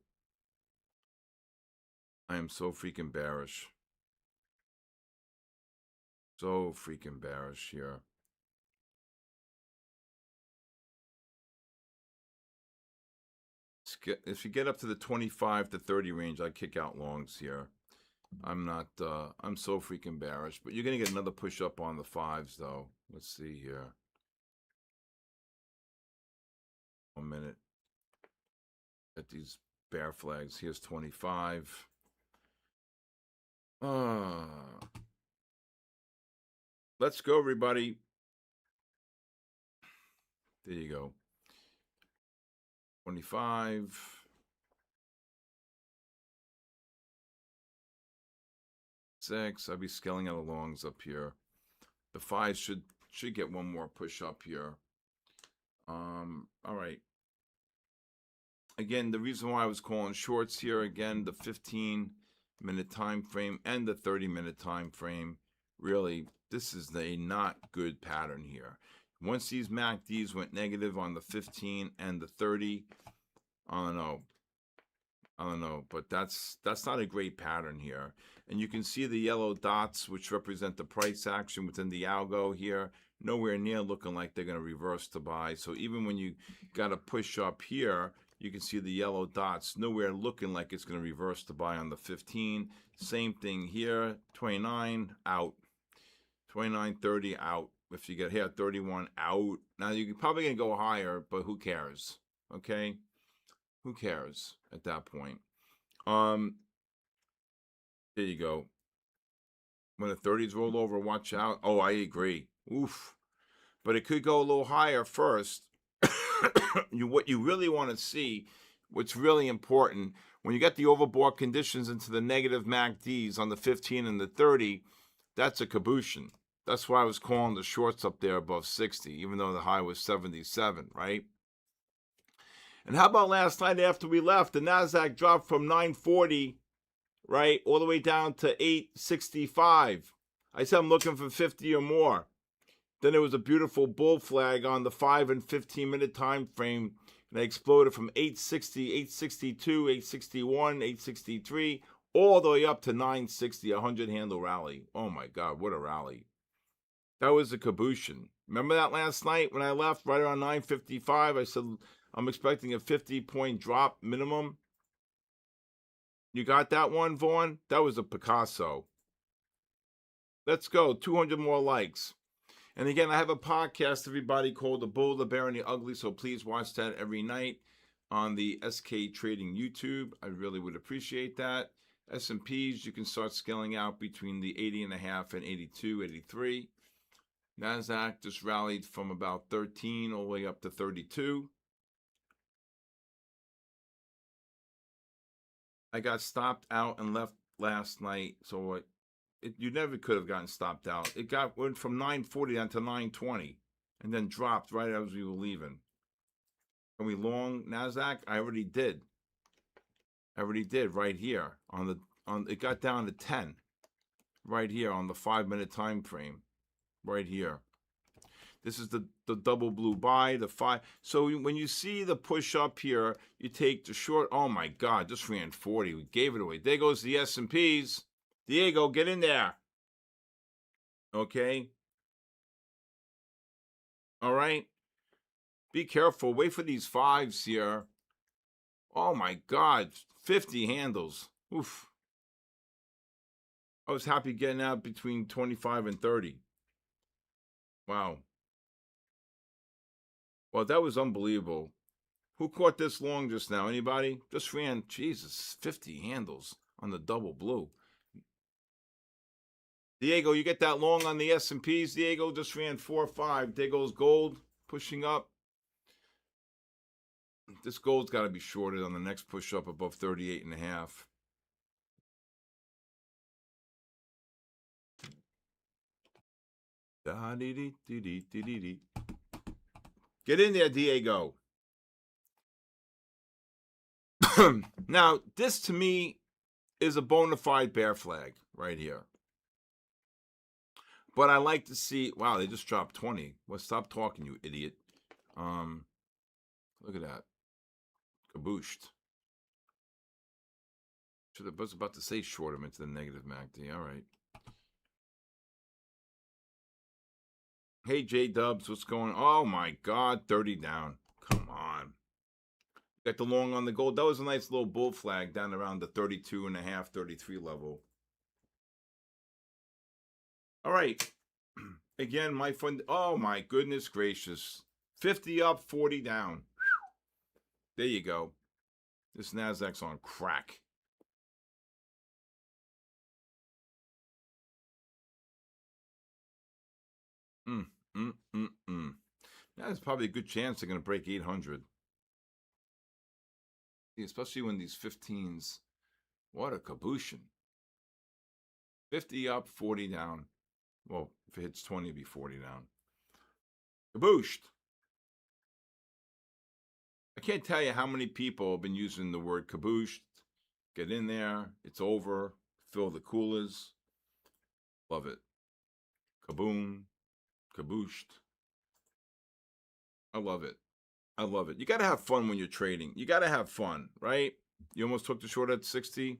I am so freaking bearish. So freaking bearish here. If you get up to the 25 to 30 range, I kick out longs here. I'm not, I'm so freaking bearish. But you're going to get another push up on the fives, though. Let's see here. 1 minute. At these bear flags. Here's 25. Let's go, everybody. There you go. 25. Six. I'll be scaling out the longs up here. The fives should get one more push up here. All right. Again, the reason why I was calling shorts here, again, the 15-minute time frame and the 30-minute time frame, really, this is a not good pattern here. Once these MACDs went negative on the 15 and the 30, I don't know, but that's not a great pattern here. And you can see the yellow dots, which represent the price action within the algo here, nowhere near looking like they're going to reverse to buy. So even when you got a push up here, you can see the yellow dots, nowhere looking like it's going to reverse to buy on the 15. Same thing here, 29 out, 29, 30 out. If you get here, 31 out. Now you're probably going to go higher, but who cares? Okay? Who cares at that point? There you go. When the 30s roll over, watch out. Oh, I agree. Oof. But it could go a little higher first. What you really want to see, what's really important, when you get the overbought conditions into the negative MACDs on the 15 and the 30, that's a caboose. That's why I was calling the shorts up there above 60, even though the high was 77, right? And how about last night after we left, the NASDAQ dropped from 940, right, all the way down to 865. I said I'm looking for 50 or more. Then there was a beautiful bull flag on the 5 and 15-minute time frame, and they exploded from 860, 862, 861, 863, all the way up to 960, a 100-handle rally. Oh, my God, what a rally. That was a caboose. Remember that last night when I left right around 9:55? I said I'm expecting a 50-point drop minimum. You got that one, Vaughn? That was a Picasso. Let's go. 200 more likes. And again, I have a podcast, everybody, called The Bull, the Bear, and the Ugly. So please watch that every night on the SK Trading YouTube. I really would appreciate that. S&Ps, you can start scaling out between the 80.5 and 82, 83. NASDAQ just rallied from about 13 all the way up to 32. I got stopped out and left last night, so you never could have gotten stopped out. It went from 940 down to 920, and then dropped right as we were leaving. Can we long NASDAQ? I already did right here it got down to 10, right here on the 5-minute time frame, right here. This is the double blue buy, the 5. So when you see the push up here, you take the short. Oh my God, just ran 40. We gave it away. There goes the S&Ps. Diego, get in there. Okay. All right. Be careful. Wait for these 5s here. Oh my God, 50 handles. Oof. I was happy getting out between 25 and 30. Wow. Well, that was unbelievable. Who caught this long just now? Anybody? Just ran, Jesus, 50 handles on the double blue. Diego, you get that long on the S&Ps. Diego just ran 4 or 5. There goes gold pushing up. This gold's got to be shorted on the next push up above 38.5. Get in there, Diego. Now, this to me is a bona fide bear flag right here. But I like to see, wow, they just dropped 20. Well, stop talking, you idiot. Look at that. Kabooshed. Should have was about to say short him into the negative MACD. All right. Hey, J Dubs, what's going on? Oh, my God. 30 down. Come on. Got the long on the gold. That was a nice little bull flag down around the 32.5, 33 level. All right. Again, my fund. Oh, my goodness gracious. 50 up, 40 down. There you go. This NASDAQ's on crack. Now, there's probably a good chance they're going to break 800. Especially when these 15s. What a cabooshin. 50 up, 40 down. Well, if it hits 20, it'll be 40 down. Kabooshed. I can't tell you how many people have been using the word kabooshed. Get in there. It's over. Fill the coolers. Love it. Kaboom. Kabooshed. I love it. I love it. You got to have fun when you're trading. You got to have fun, right? You almost took the short at 60.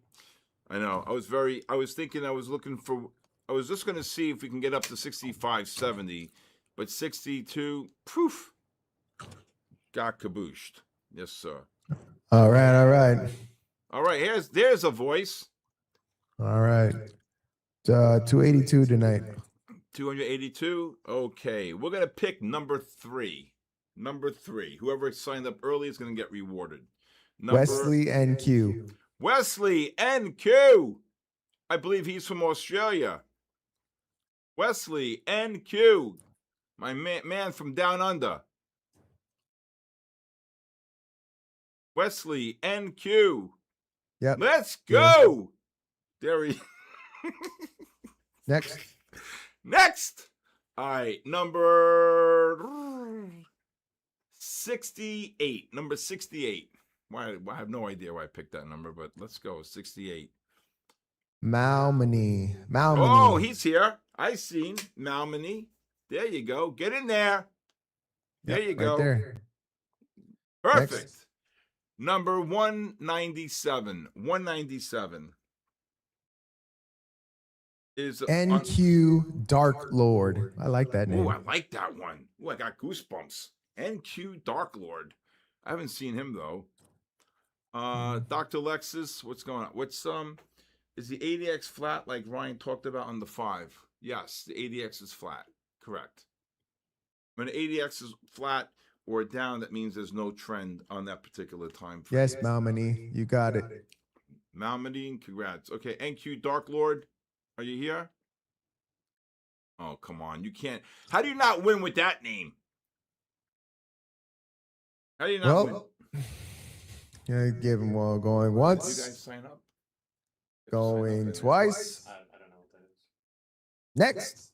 I know. I was thinking I was just going to see if we can get up to 65, 70, but 62, poof, got kabooshed. Yes, sir. All right. All right, there's a voice. All right. 282 tonight. 282. Okay, we're going to pick number 3. Number 3. Whoever signed up early is going to get rewarded. Wesley NQ. Wesley NQ. I believe he's from Australia. Wesley NQ. My man from down under. Wesley NQ. Yep. Let's go. There he. Next. Next. All right, number 68. Number 68. Why? I have no idea why I picked that number, but let's go. 68. Malmany. Oh, he's here. I seen Malmany. There you go. Get in there. There you go. Right there. Perfect. Next. Number 197. 197 is NQ Dark Lord. I like that name. Oh, I like that one. Oh, I got goosebumps. NQ Dark Lord. I haven't seen him though. Dr. Lexus, what's going on? Is the ADX flat like Ryan talked about on the 5? Yes, the ADX is flat. Correct. When the ADX is flat or down, that means there's no trend on that particular time frame. Yes, Malmany. You got it. Malmedy, congrats. Okay, NQ Dark Lord, are you here? Oh, come on. You can't. How do you not win with that name? How do you not win? Yeah, give him one going You once. guys sign up? Going twice. I don't know what that is. Next.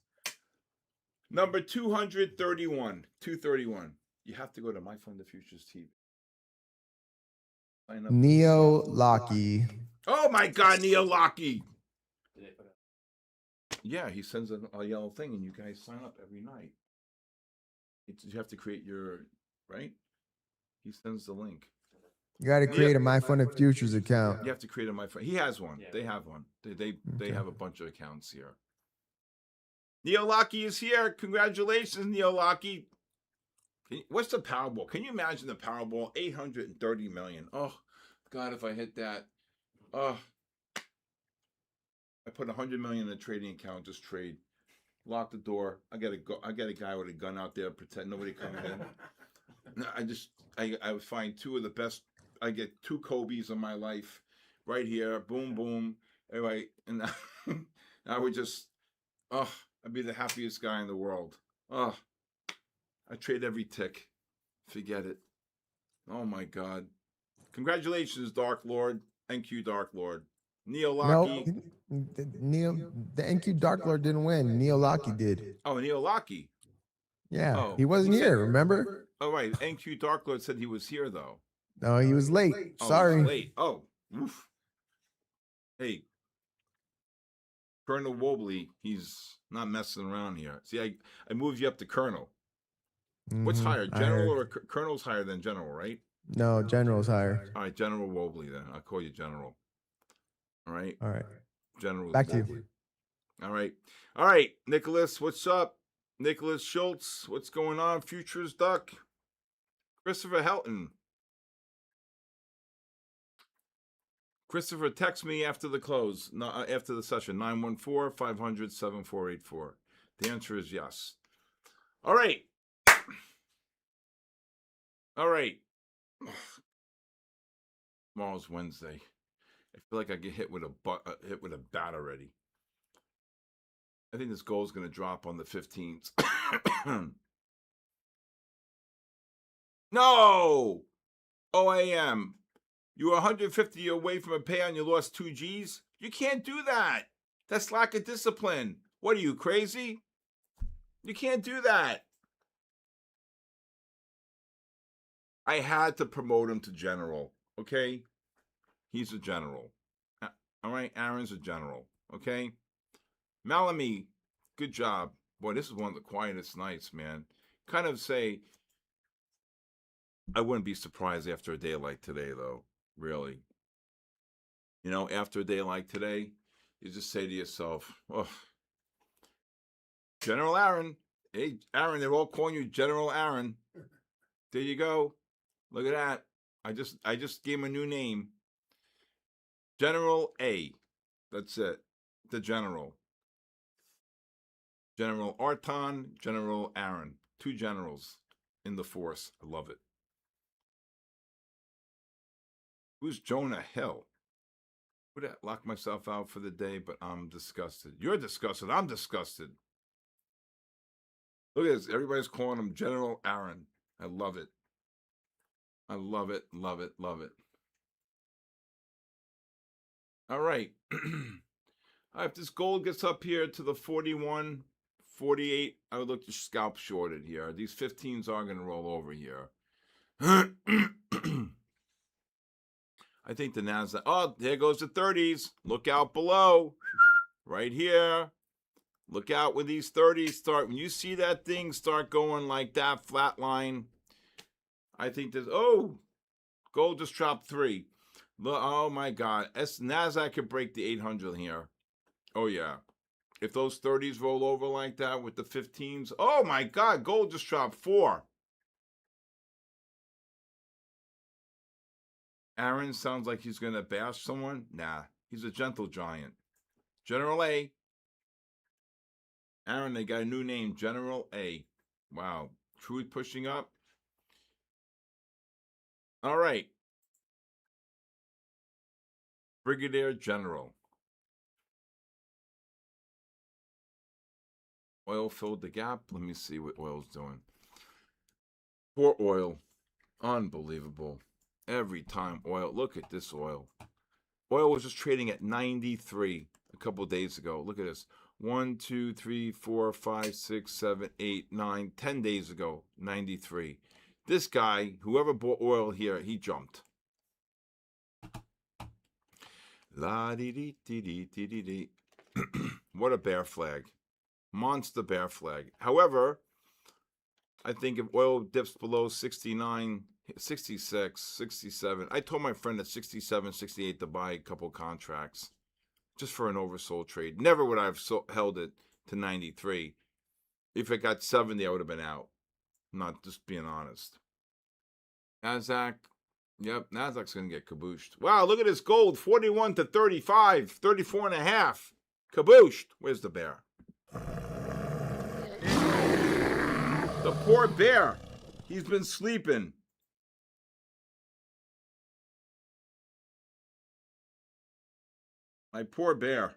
Number 231. 231. You have to go to My Fund of Futures TV. Sign up. Neo Locky. Oh my God, Neil Locky. Yeah, he sends a yellow thing and you guys sign up every night. You have to create your, right? He sends the link. You got to create a My Fund of Futures account. You have to create a My Fund. He has one. Yeah. They have one. They have a bunch of accounts here. Neil Locky is here. Congratulations, Neil Locky. What's the Powerball? Can you imagine the Powerball? 830 million. Oh, God, if I hit that. Oh. I put 100 million in a trading account, just trade. Lock the door. I got a guy with a gun out there, pretend nobody coming in. I would find two of the best. I get 2 Kobe's in my life right here. Boom, boom. Anyway, and I would just, I'd be the happiest guy in the world. I trade every tick. Forget it. Oh my God. Congratulations, Dark Lord. NQ Dark Lord. Neil Locky. No, the NQ Dark Lord didn't win. Neo Locky did. Oh, Neil Locky. Yeah, Oh, he wasn't he said- here, remember? Oh, right. NQ Dark Lord said he was here, though. No, he was late. Oh, Sorry. he's late. Oh, oof. Hey, Colonel Wobley, he's not messing around here. See, I moved you up to Colonel. What's Mhm, higher, I General heard. or Colonel's higher than General, right? No, General's higher. All right, General Wobley then. I'll call you General. All right, All right. General. Back to you. Wobley. All right. All right, Nicholas, what's up? Nicholas Schultz, what's going on? Futures Duck. Christopher Helton. Christopher, text me after the close, after the session, 914-500-7484. The answer is yes. All right. All right. Tomorrow's Wednesday. I feel like I get hit with a bat already. I think this goal is going to drop on the 15th. No! OAM. You were 150 away from a payout and you lost 2 G's? You can't do that. That's lack of discipline. What are you, crazy? You can't do that. I had to promote him to general, okay? He's a general. All right, Aaron's a general, okay? Malamy, good job. Boy, this is one of the quietest nights, man. Kind of say, I wouldn't be surprised after a day like today, though, really. You know, after a day like today, you just say to yourself, oh, General Aaron. Hey, Aaron, they're all calling you General Aaron. There you go. Look at that. I just gave him a new name. General A. That's it. The General. General Arton, General Aaron. 2 generals in the force. I love it. Who's Jonah Hill? Would I lock myself out for the day, but I'm disgusted. You're disgusted. I'm disgusted. Look at this. Everybody's calling him General Aaron. I love it. I love it, love it, love it. All right. If this gold gets up here to the 41, 48, I would look to scalp short it here. These 15s are going to roll over here. I think the NASDAQ. Oh, there goes the 30s. Look out below. Right here. Look out when these 30s start. When you see that thing start going like that, flat line, I think there's, oh, gold just dropped 3. Oh my God. NASDAQ could break the 800 here. Oh yeah. If those 30s roll over like that with the 15s, oh my God, gold just dropped 4. Aaron sounds like he's going to bash someone. Nah, he's a gentle giant. General A. Aaron, they got a new name, General A. Wow. Truth pushing up. All right. Brigadier General. Oil filled the gap. Let me see what oil's doing. Poor oil. Unbelievable. Every time oil. Look at this oil. Oil was just trading at 93 a couple of days ago. Look at this. 1, 2, 3, 4, 5, 6, 7, 8, 9, 10 days ago, 93. This guy, whoever bought oil here, he jumped. La dee dee dee dee dee dee dee. What a bear flag. Monster bear flag. However, I think if oil dips below 69, 66, 67, I told my friend at 67, 68 to buy a couple contracts just for an oversold trade. Never would I have held it to 93. If it got 70, I would have been out. Not just being honest. NASDAQ. Yep, NASDAQ's going to get kabooshed. Wow, look at this gold. 41 to 35, 34 and a half. Kabooshed. Where's the bear? The poor bear. He's been sleeping. My poor bear.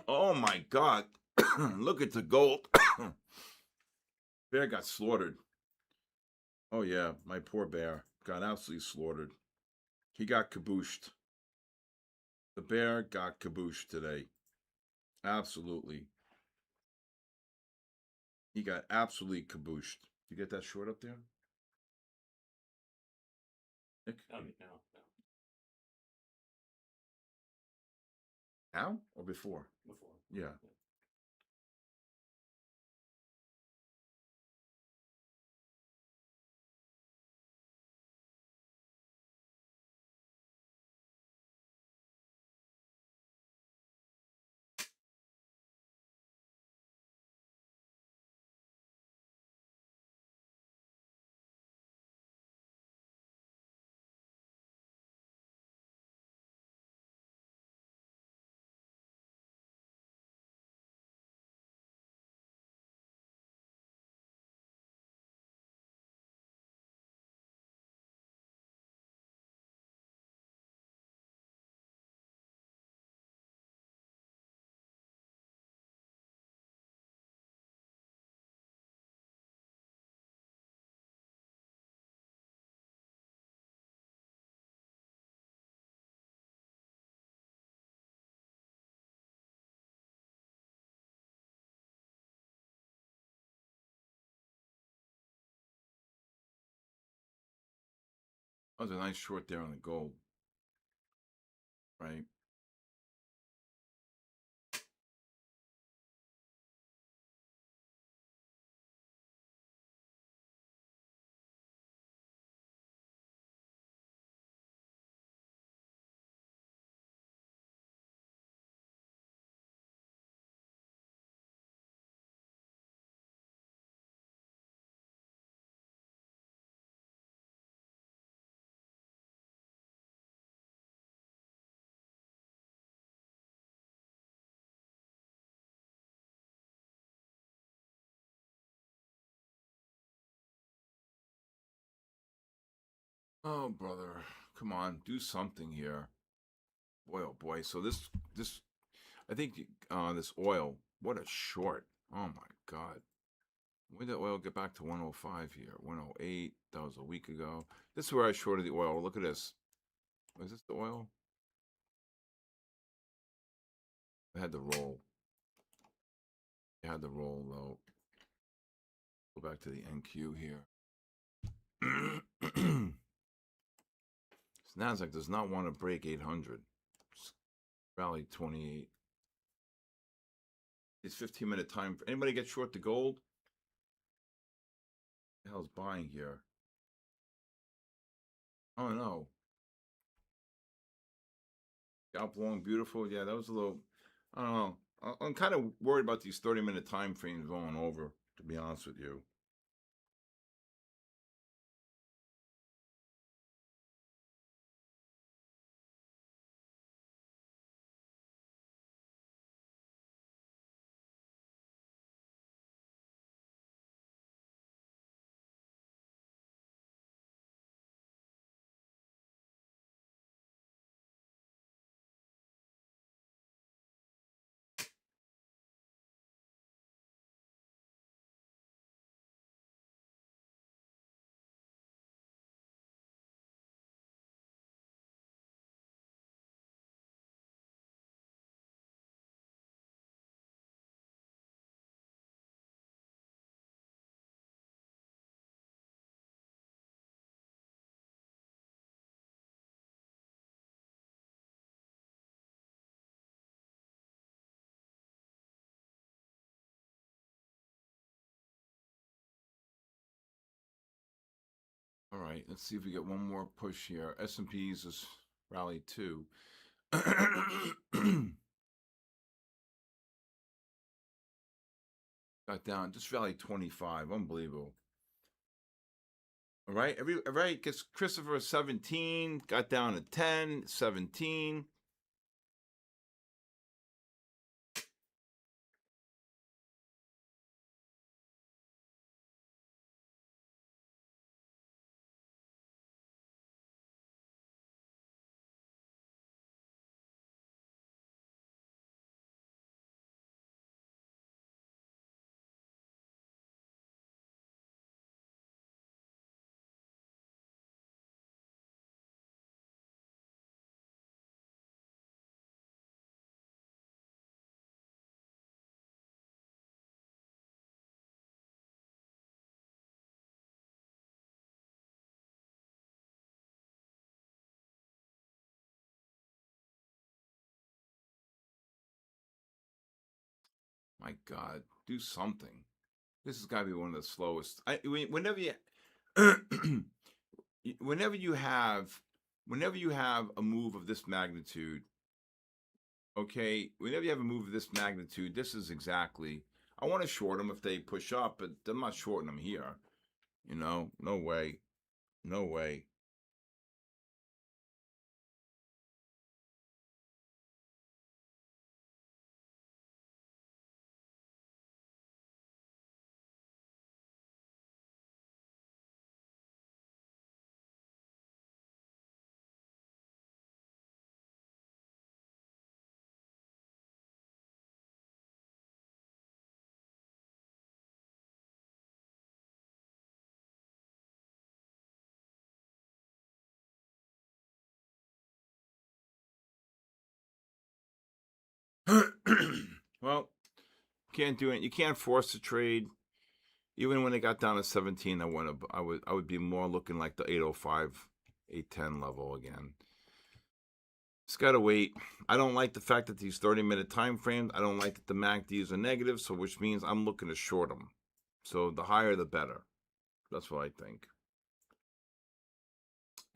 Oh my God. Look at the gold. Bear got slaughtered. Oh yeah, my poor bear got absolutely slaughtered. He got kabooshed. The bear got kabooshed today. Absolutely. He got absolutely kabooshed. You get that short up there? Nick? No. Now or before? Before. Yeah. That was a nice short there on the gold. Right? Oh, brother. Come on, do something here. Boy, oh boy. So this, I think this oil, what a short. Oh my God. When did oil get back to 105 here? 108. That was a week ago. This is where I shorted the oil. Look at this. Is this the oil? I had the roll. I had the roll though. Go back to the NQ here. Nasdaq does not want to break 800. Rally 28. It's 15-minute time. Anybody get short the gold? What the hell's buying here? Oh no. Scalp long, beautiful. Yeah, that was a little. I don't know. I'm kind of worried about these 30-minute time frames going over, to be honest with you. All right, let's see if we get one more push here. S&P's is rally 2. Got down, just rally 25. Unbelievable. All right, right gets Christopher 17, got down to 10, 17. My God, do something. This has got to be one of the slowest. Whenever you, whenever you have a move of this magnitude, okay, whenever you have a move of this magnitude, this is exactly. I want to short them if they push up, but I'm not shorting them here. You know, no way, no way. Well, can't do it. You can't force a trade. Even when they got down to 17, I would be more looking like the 805, 810 level again. It's got to wait. I don't like the fact that these 30-minute time frames. I don't like that the MACDs are negative, so which means I'm looking to short them. So the higher, the better. That's what I think.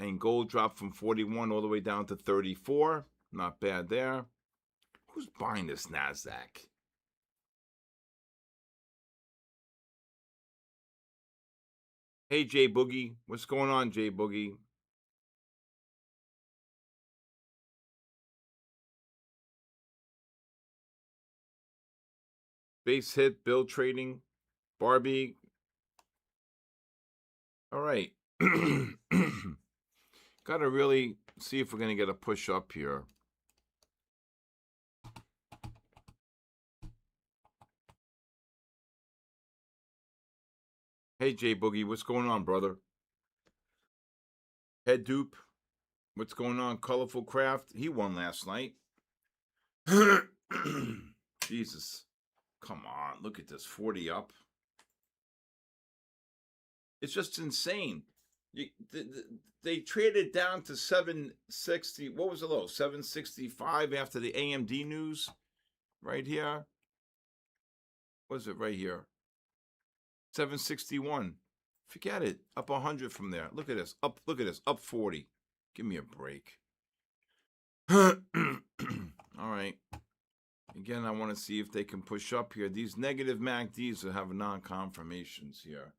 And gold dropped from 41 all the way down to 34. Not bad there. Who's buying this NASDAQ? Hey, Jay Boogie. What's going on, Jay Boogie? Base hit, bill trading, Barbie. All right. Got to really see if we're going to get a push up here. Hey, Jay Boogie, what's going on, brother? Head Dupe, what's going on? Colorful Craft, he won last night. Jesus. Come on, look at this, 40 up. It's just insane. They traded down to 760. What was the low? 765 after the AMD news. Right here. What is it right here? 761. Forget it. Up 100 from there. Look at this. Look at this. Up 40. Give me a break. All right. Again, I want to see if they can push up here. These negative MACDs will have non-confirmations here.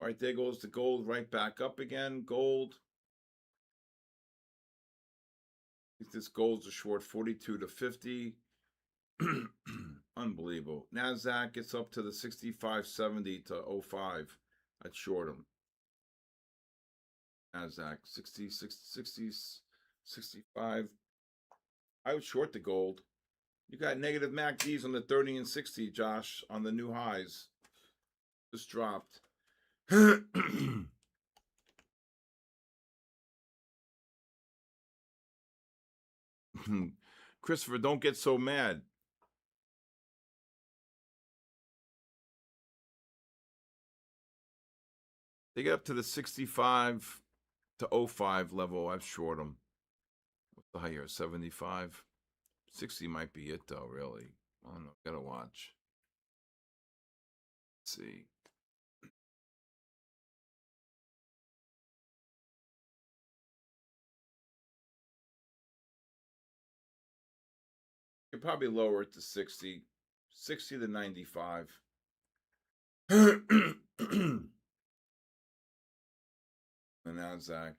All right, there goes the gold right back up again. Gold. If this gold's a short 42 to 50. Unbelievable. NASDAQ gets up to the 65.70 to 05. I'd short them. NASDAQ 60, 65. I would short the gold. You got negative MACDs on the 30 and 60, Josh, on the new highs. Just dropped. Christopher, don't get so mad. They get up to the 65 to 05 level. I've short them. What's the higher? 75? 60 might be it, though, really. I don't know. Gotta watch. Let's see. You could probably lower it to 60. 60 to 95. The NASDAQ.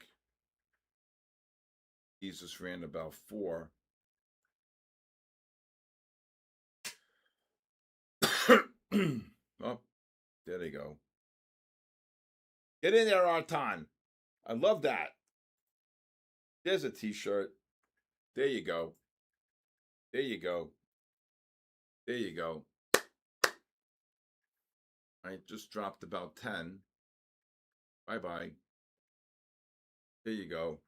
He's just ran about 4. Oh, there they go. Get in there, Artan. I love that. There's a t-shirt. There you go. There you go. There you go. I just dropped about 10. Bye-bye. There you go.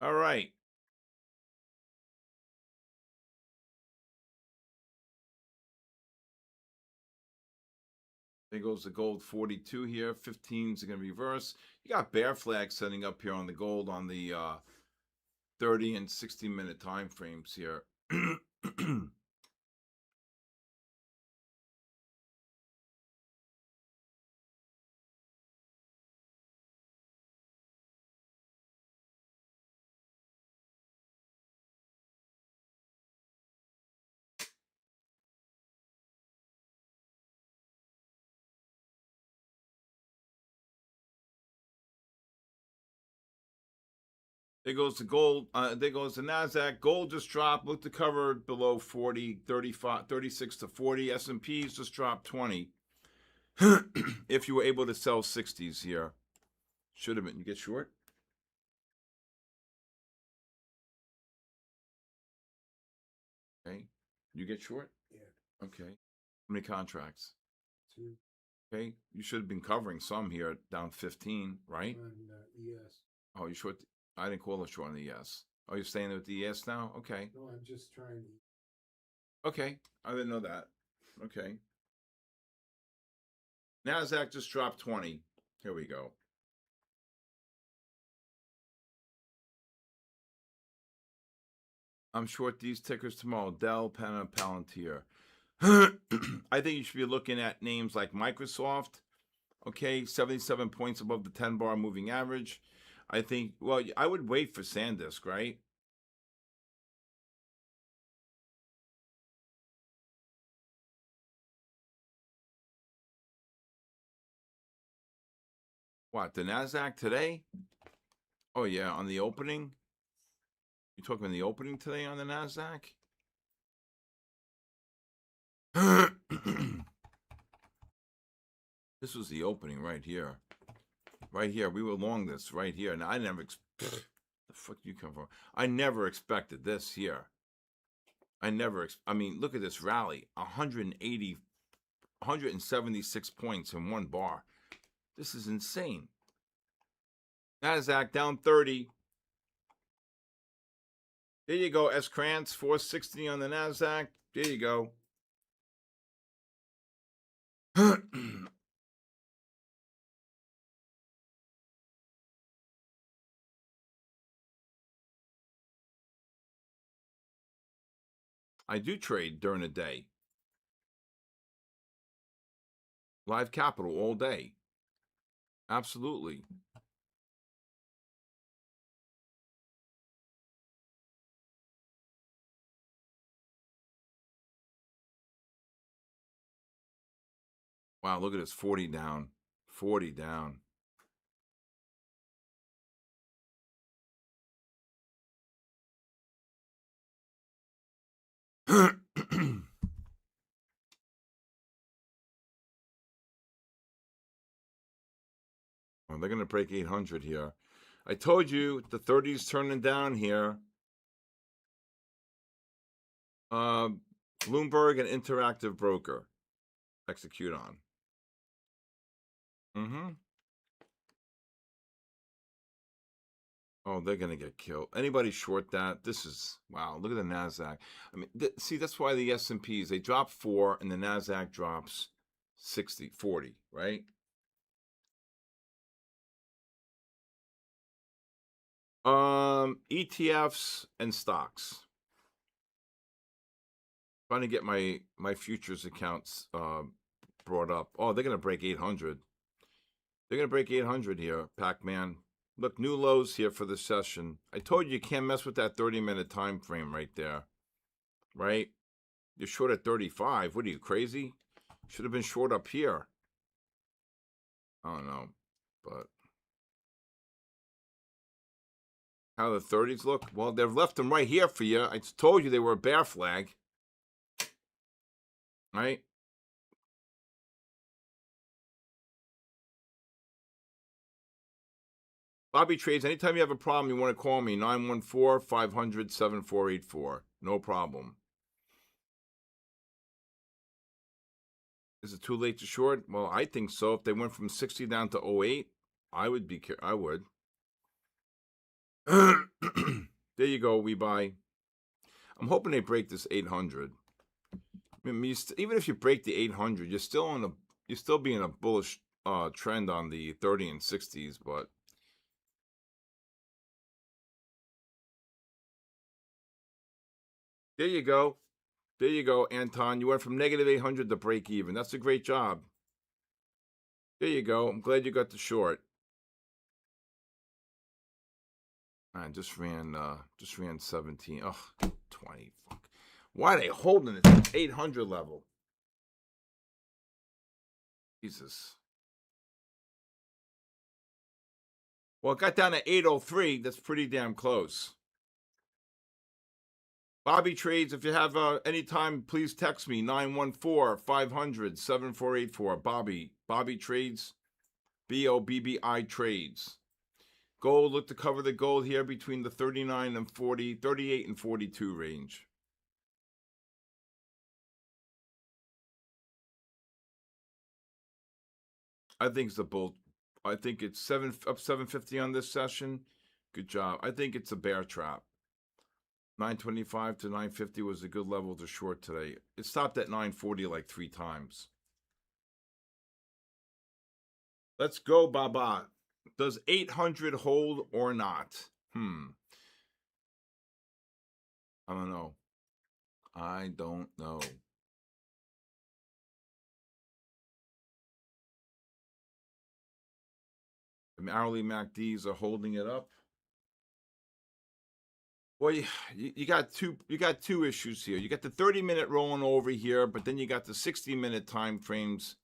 All right. There goes the gold 42 here. 15s are going to reverse. You got bear flags setting up here on the gold on the 30 and 60-minute time frames here. There goes the gold. There goes the NASDAQ. Gold just dropped. Look to cover below 40, 35, 36 to 40. S&Ps just dropped 20. If you were able to sell 60s here. Should have been. You get short? Okay. You get short? Yeah. Okay. How many contracts? 2 Okay. You should have been covering some here down 15, right? on ES. Oh, you short? I didn't call it short on the ES. Oh, you're staying with the ES now? Okay. No, I'm just trying to. Okay. I didn't know that. Okay. NASDAQ just dropped 20. Here we go. I'm short these tickers tomorrow. Dell, Penna, Palantir. I think you should be looking at names like Microsoft. Okay, 77 points above the 10-bar moving average. I think, well, I would wait for SanDisk, right? What, the NASDAQ today? Oh, yeah, on the opening? You talking the opening today on the NASDAQ? This was the opening right here. Right here. We were long this right here. And I never... the fuck you come from? I never expected this here. I mean, look at this rally. 176 points in one bar. This is insane. NASDAQ down 30. There you go, S. Krantz, 460 on the NASDAQ. There you go. I do trade during the day. Live capital all day. Absolutely. Wow, look at this, 40 down. 40 down. Well, they're going to break 800 here. I told you the 30's turning down here. Bloomberg and Interactive Broker. Execute on. Oh, they're going to get killed. Anybody short that? This is, wow, look at the NASDAQ. I mean, see, that's why the S&Ps, they drop 4 and the NASDAQ drops 60, 40, right? ETFs and stocks. Trying to get my futures accounts brought up. Oh, they're going to break 800. They're going to break 800 here, Pac-Man. Look, new lows here for the session. I told you can't mess with that 30-minute time frame right there. Right? You're short at 35. What are you, crazy? Should have been short up here. I don't know. But how the 30s look? Well, they've left them right here for you. I told you they were a bear flag. Right? Bobby Trades, anytime you have a problem, you want to call me, 914-500-7484. No problem. Is it too late to short? Well, I think so. If they went from 60 down to 08, I would. There you go, we buy. I'm hoping they break this 800. I mean, even if you break the 800, you're still being a bullish trend on the 30 and 60s, but there you go. There you go, Anton. You went from negative 800 to break even. That's a great job. There you go. I'm glad you got the short. I just ran 17. Oh, 20. Fuck. Why are they holding it at 800 level? Jesus. Well, it got down to 803. That's pretty damn close. Bobby Trades, if you have any time, please text me, 914-500-7484. Bobby Trades, BOBBI Trades. Gold, look to cover the gold here between the 39 and 40, 38 and 42 range. I think it's a bull. I think it's up 750 on this session. Good job. I think it's a bear trap. 925 to 950 was a good level to short today. It stopped at 940 like 3 times. Let's go, Baba. Does 800 hold or not? I don't know. I don't know. The hourly MACDs are holding it up. Well, you got two issues here. You got the 30-minute rolling over here, but then you got the 60-minute time frames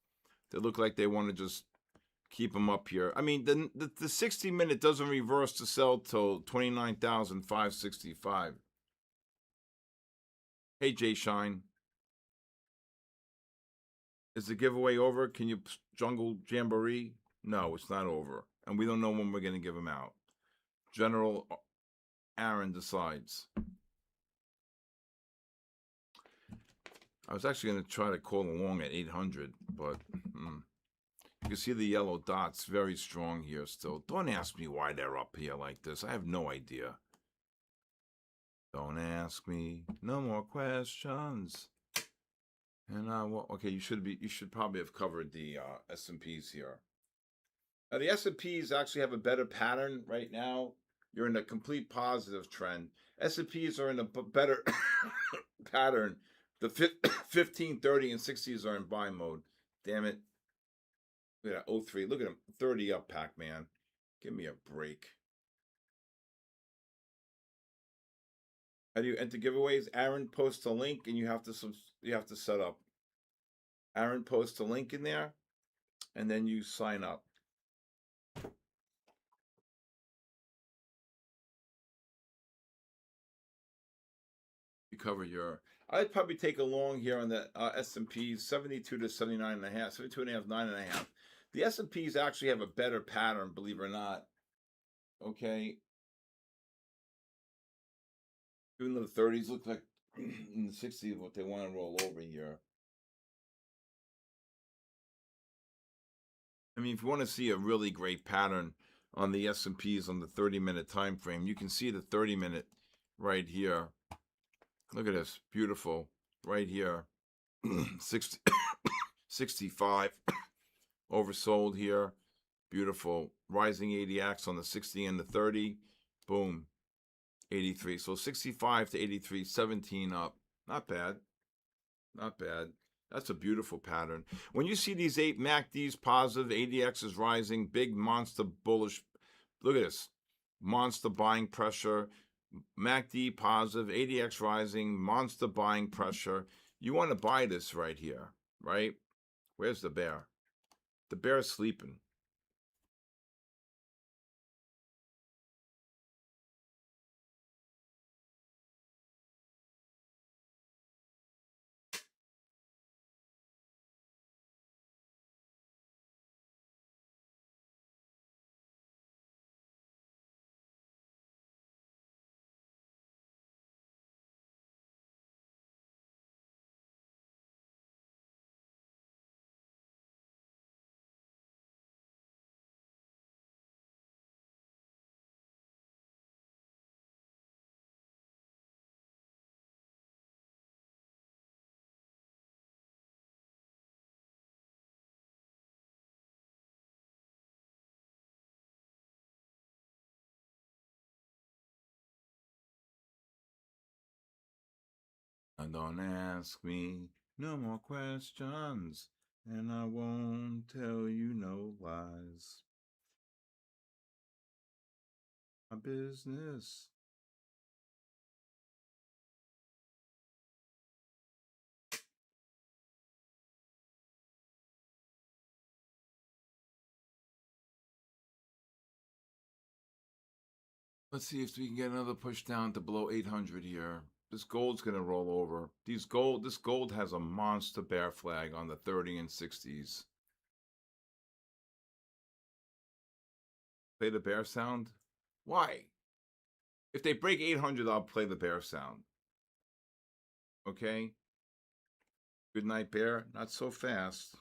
that look like they want to just keep them up here. I mean, the 60-minute doesn't reverse to sell till 29,565. Hey, Jay Shine. Is the giveaway over? Can you jungle jamboree? No, it's not over. And we don't know when we're going to give them out. General Aaron decides. I was actually going to try to call along at 800, but you can see the yellow dots very strong here still. Don't ask me why they're up here like this. I have no idea. Don't ask me no more questions. And okay, you should probably have covered the S&Ps here. Now the S&Ps actually have a better pattern right now. You're in a complete positive trend. S&Ps are in a better pattern. The 15, 30, and 60s are in buy mode. Damn it. Look at that 03. Look at him. 30 up, Pac-Man. Give me a break. How do you enter giveaways? Aaron posts a link and you have to set up. Aaron posts a link in there and then you sign up. You cover your. I'd probably take a long here on the S&Ps, 72 to 79 and a half, 72 and a half, 9 and a half. The S&Ps actually have a better pattern, believe it or not. Okay. Even though the 30s look like in the 60s what they want to roll over here. I mean, if you want to see a really great pattern on the S&Ps on the 30-minute time frame, you can see the 30-minute right here. Look at this, beautiful, right here. 60, 65, oversold here, beautiful. Rising ADX on the 60 and the 30, boom, 83. So 65 to 83, 17 up. Not bad, not bad. That's a beautiful pattern. When you see these 8 MACDs positive, ADX is rising, big monster bullish. Look at this, monster buying pressure. MACD positive, ADX rising, monster buying pressure. You want to buy this right here, right? Where's the bear? The bear is sleeping. And don't ask me no more questions, and I won't tell you no lies. My business. Let's see if we can get another push down to below 800 here. This gold's going to roll over. This gold has a monster bear flag on the 30 and 60s. Play the bear sound? Why? If they break 800, I'll play the bear sound. Okay? Good night, bear. Not so fast.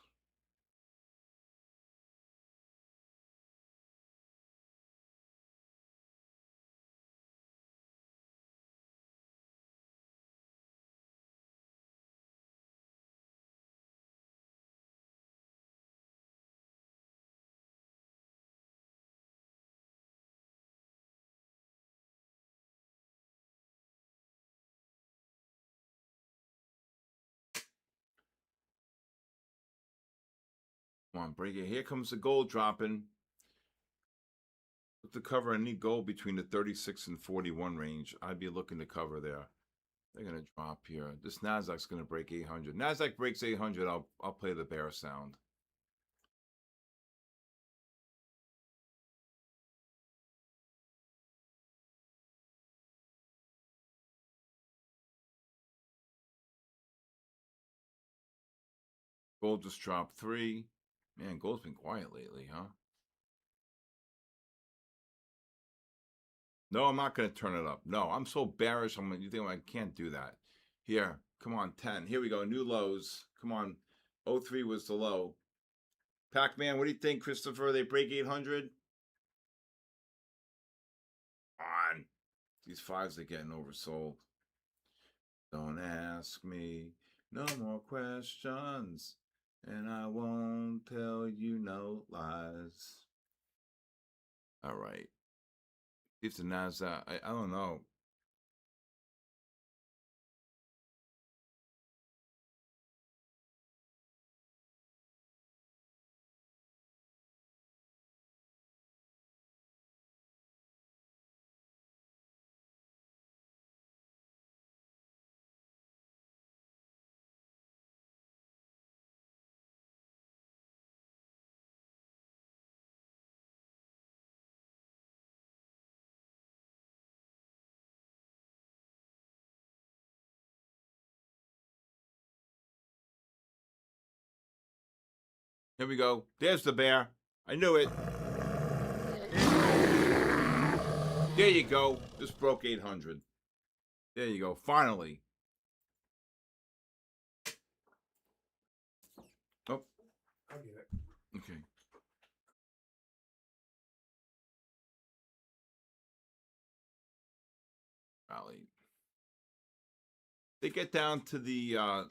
Come on, break it. Here comes the gold dropping. Look to cover any gold between the 36 and 41 range. I'd be looking to cover there. They're going to drop here. This Nasdaq's going to break 800. Nasdaq breaks 800. I'll play the bear sound. Gold just dropped 3. Man, gold's been quiet lately, huh? No, I'm not going to turn it up. No, I'm so bearish. You think I can't do that. Here, come on, 10. Here we go. New lows. Come on. 03 was the low. Pac-Man, what do you think, Christopher? They break 800? On. These 5s are getting oversold. Don't ask me no more questions, and I won't tell you no lies. All right. If the Nasdaq, I don't know. Here we go. There's the bear. I knew it. There you go. Just broke 800. There you go. Finally. Oh. I get it. Okay. Rally. They get down to the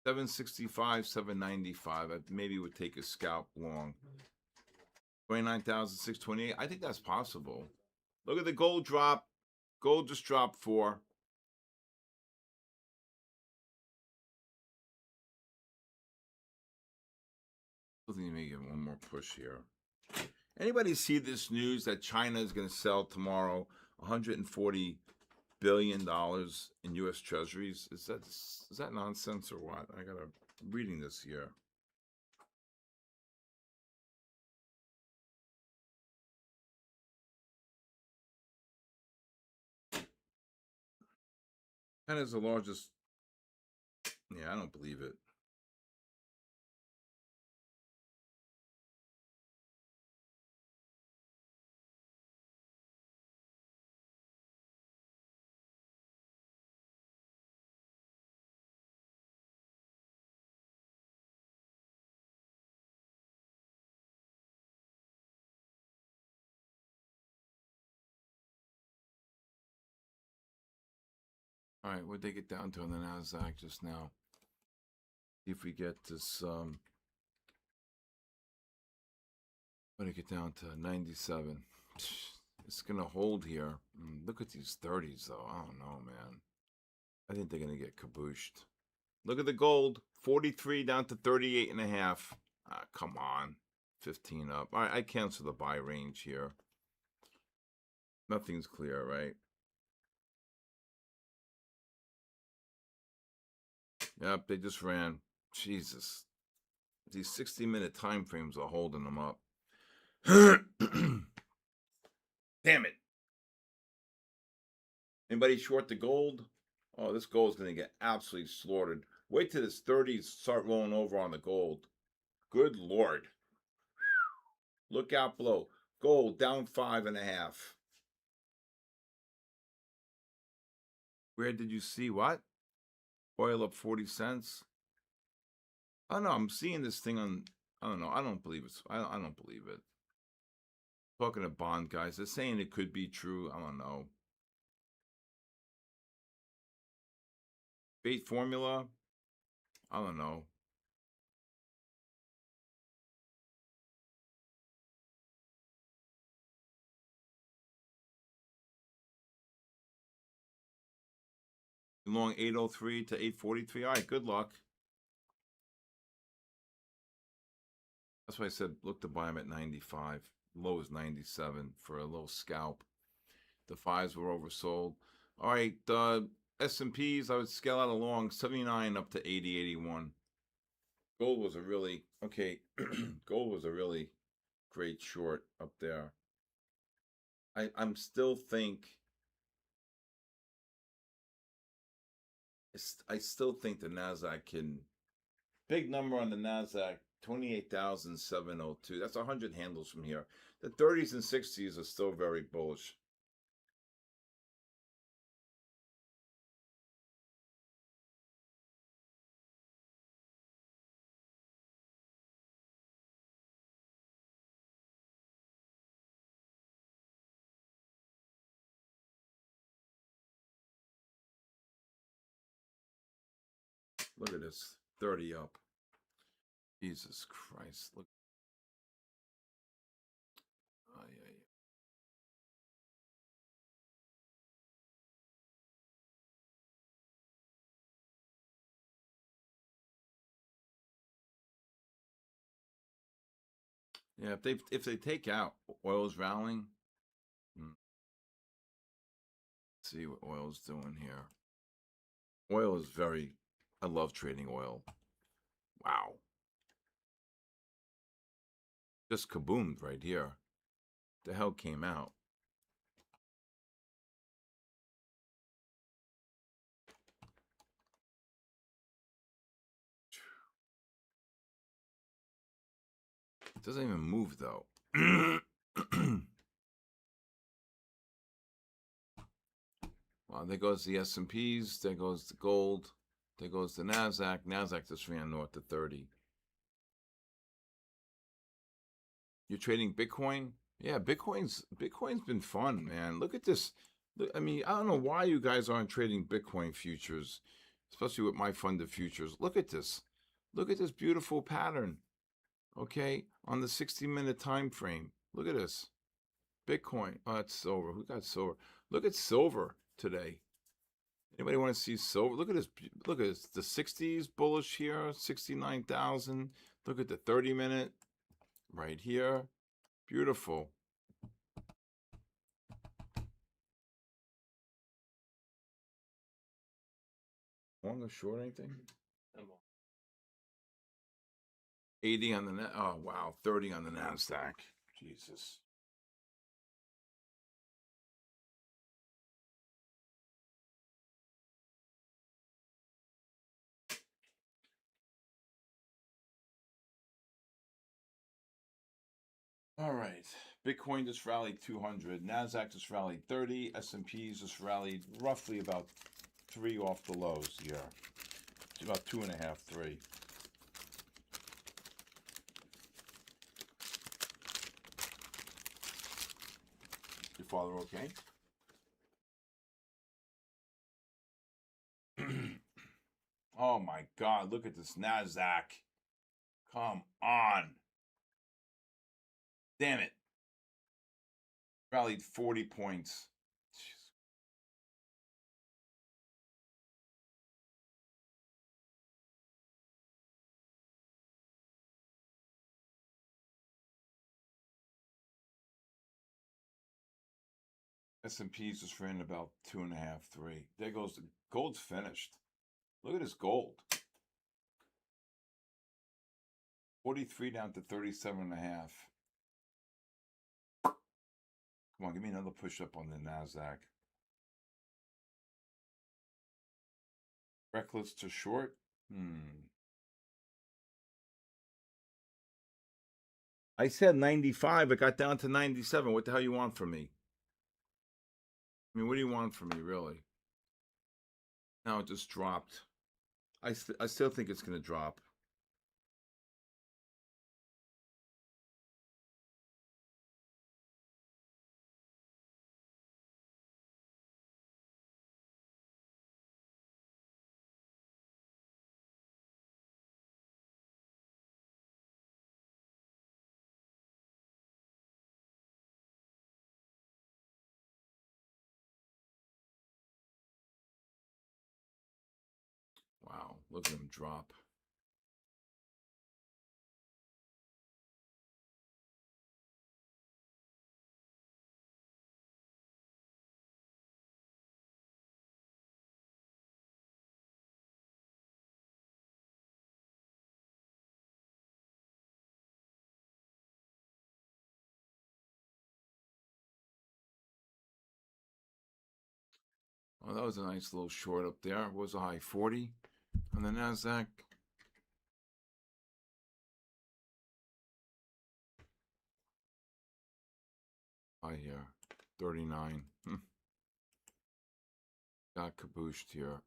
765, 795. I maybe would take a scalp long. 29,628. I think that's possible. Look at the gold drop. Gold just dropped 4. I think you may get one more push here. Anybody see this news that China is going to sell tomorrow $140 billion in U.S. Treasuries? Is that nonsense or what? I'm reading this here. China's the largest. Yeah, I don't believe it. All right, what'd they get down to on the Nasdaq just now? See if we get this. What did it get down to? 97. It's gonna hold here. Look at these 30s, though. I don't know, man. I think they're gonna get kabooshed. Look at the gold. 43 down to 38 and a half. Come on. 15 up. All right, I cancel the buy range here. Nothing's clear, right? Yep, they just ran. Jesus. These 60-minute time frames are holding them up. Damn it. Anybody short the gold? Oh, this gold's going to get absolutely slaughtered. Wait till this 30s start rolling over on the gold. Good Lord. Look out below. Gold down 5.5. Where did you see what? Oil up 40 cents. I don't know. I'm seeing this thing on. I don't know. I don't believe it. I don't believe it. Talking to bond guys, they're saying it could be true. I don't know. Bait formula. I don't know. Long 803 to 843. All right, good luck. That's why I said look to buy them at 95. Low is 97 for a little scalp. The fives were oversold. All right, S&Ps, I would scale out along 79 up to 80, 81. Gold was a really, okay, gold was a really great short up there. I still think, I still think the NASDAQ can, big number on the NASDAQ, 28,702. That's 100 handles from here. The 30s and 60s are still very bullish. Look at this, 30 up. Jesus Christ, look. Yeah, if they take out oil's rallying, let's see what oil's doing here. Oil is very, I love trading oil. Wow. Just kaboomed right here. The hell came out? It doesn't even move though. Well, there goes the S&Ps, there goes the gold, there goes the NASDAQ. NASDAQ just ran north to 30. You're trading Bitcoin? Yeah, Bitcoin's been fun, man. Look at this. I mean, I don't know why you guys aren't trading Bitcoin futures, especially with my funded futures. Look at this. Look at this beautiful pattern. Okay, on the 60-minute time frame. Look at this. Bitcoin. Oh, that's silver. Who got silver? Look at silver today. Anybody want to see silver? Look at this. Look at this. The 60s bullish here, 69,000. Look at the 30-minute right here. Beautiful. Long or short anything? 80 on the net. Oh wow, 30 on the NASDAQ. Jesus. All right. Bitcoin just rallied 200. NASDAQ just rallied 30. S&Ps just rallied roughly about 3 off the lows here. It's about 2.5, 3. Your father okay? Oh my God, look at this NASDAQ. Come on. Damn it. Rallied 40 points. Jeez. S&Ps just ran about 2.5, 3. There goes the gold's finished. Look at this gold. 43 down to 37.5. Come on, give me another push up on the NASDAQ. Reckless to short? I said 95. It got down to 97. What the hell you want from me? I mean, what do you want from me, really? Now it just dropped. I still think it's going to drop. Wow, look at him drop. Oh, that was a nice little short up there. What was a high 40 on the NASDAQ? High here, 39. Got cabooshed here.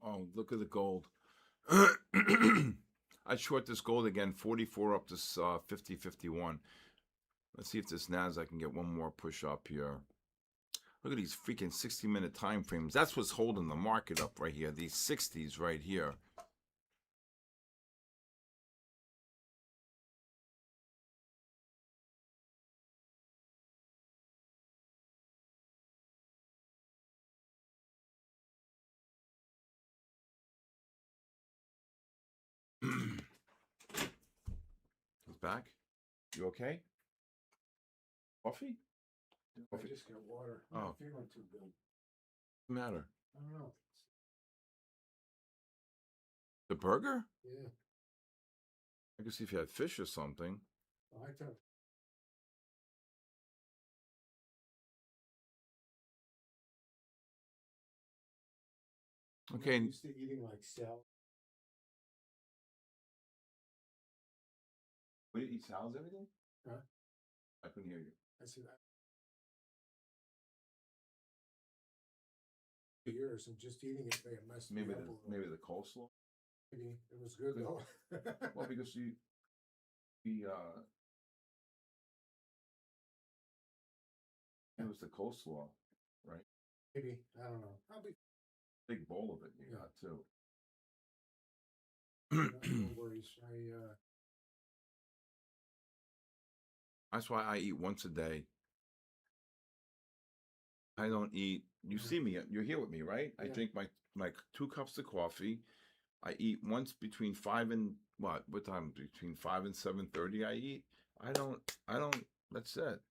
Oh, look at the gold. I short this gold again, 44 up to 50, 51. Let's see if this NASDAQ can get one more push up here. Look at these freaking 60-minute time frames. That's what's holding the market up right here. These 60s right here. It's back. You okay? Coffee? I just got water. Oh. I'm not feeling too good. What's the matter? I don't know. The burger? Yeah. I could see if you had fish or something. I thought. Okay. I'm used to eating like salad. What do you eat salads, everything? Huh? I couldn't hear you. I said, years and just eating it, it messed me up a little. Maybe the coleslaw. Maybe it was good though. Well, because it was the coleslaw, right? Maybe, I don't know. I'll be Big bowl of it you got too. no worries. That's why I eat once a day. I don't eat. You see me. You're here with me, right? I Yeah. drink my 2 cups of coffee. I eat once between 5 and what time? Between 5 and 7:30. I eat. I don't. That's it.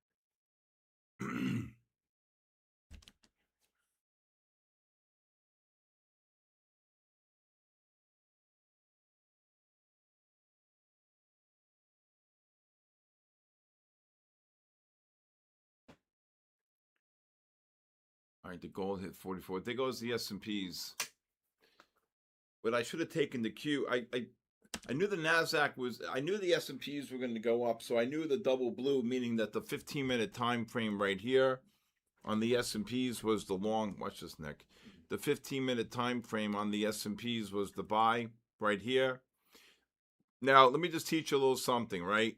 All right, the gold hit 44. There goes the S&Ps. But I should have taken the Q. I knew the NASDAQ was, I knew the S&Ps were going to go up, so I knew the double blue, meaning that the 15-minute time frame right here on the S&Ps was the long, watch this, Nick, the 15-minute time frame on the S&Ps was the buy right here. Now, let me just teach you a little something, right?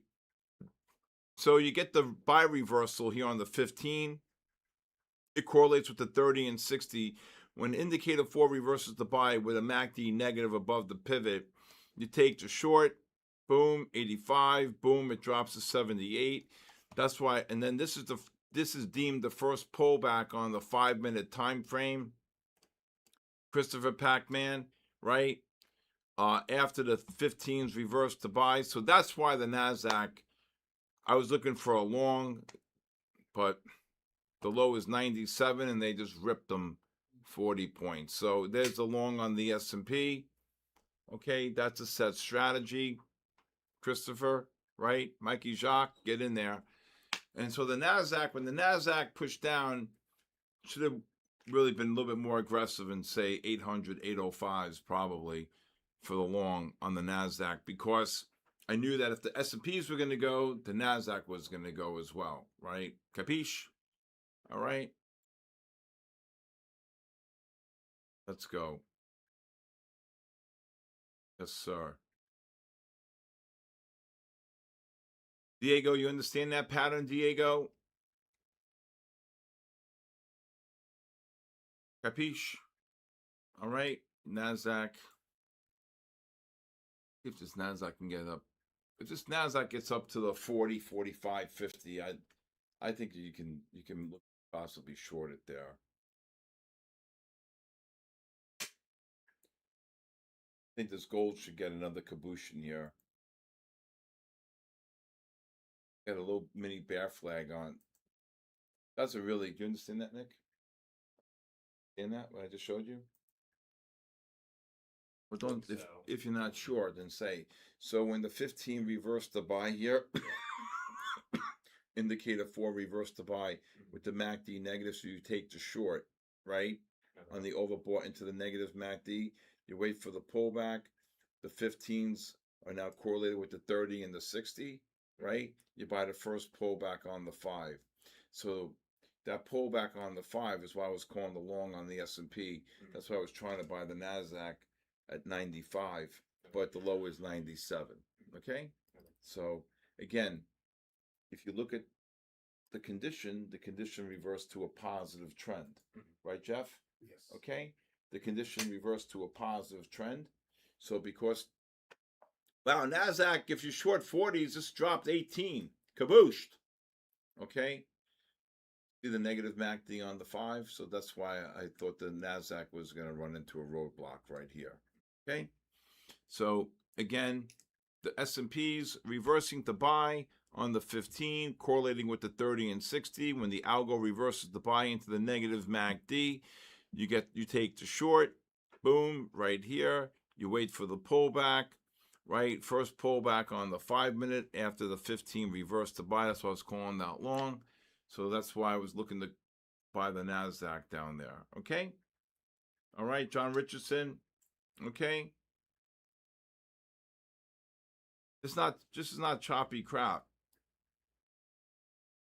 So you get the buy reversal here on the 15. It correlates with the 30 and 60. When indicator 4 reverses the buy with a MACD negative above the pivot, you take the short, boom, 85, boom, it drops to 78. That's why, and then this is deemed the first pullback on the 5-minute time frame. Christopher Pac-Man, right? After the 15s reversed the buy. So that's why the NASDAQ, I was looking for a long, but the low is 97 and they just ripped them 40 points. So there's the long on the S&P. Okay, that's a set strategy. Christopher, right? Mikey Jacques, get in there. And so the NASDAQ, when the NASDAQ pushed down, should have really been a little bit more aggressive and say 800, 805s probably for the long on the NASDAQ, because I knew that if the S&Ps were going to go, the NASDAQ was going to go as well, right? Capiche? All right. Let's go. Yes, sir. Diego, you understand that pattern, Diego? Capiche? All right. NASDAQ. If this NASDAQ can get up. If this NASDAQ gets up to the 40, 45, 50, I think you can look possibly short it there. I think this gold should get another caboose in here. Got a little mini bear flag on. That's a really, do you understand that, Nick? In that, what I just showed you? Well, don't, if you're not sure, then say. So when the 15 reversed the buy here, indicator 4 reversed the buy with the MACD negative, so you take the short, right? On the overbought into the negative MACD, you wait for the pullback. The 15s are now correlated with the 30 and the 60, right? You buy the first pullback on the 5. So that pullback on the 5 is why I was calling the long on the S&P. That's why I was trying to buy the NASDAQ at 95, but the low is 97, okay? So again, if you look at the condition reversed to a positive trend, right, Jeff? Yes. Okay, the condition reversed to a positive trend. So because, wow, NASDAQ, if you short 40s, just dropped 18, kabooshed, okay? See the negative MACD on the 5, so that's why I thought the NASDAQ was going to run into a roadblock right here, okay? So again, the S&Ps reversing to buy on the 15, correlating with the 30 and 60. When the algo reverses the buy into the negative MACD, you take the short, boom, right here. You wait for the pullback, right? First pullback on the 5-minute after the 15 reversed to buy. That's why I was calling that long. So that's why I was looking to buy the NASDAQ down there. Okay? All right, John Richardson. Okay? This is not choppy crap.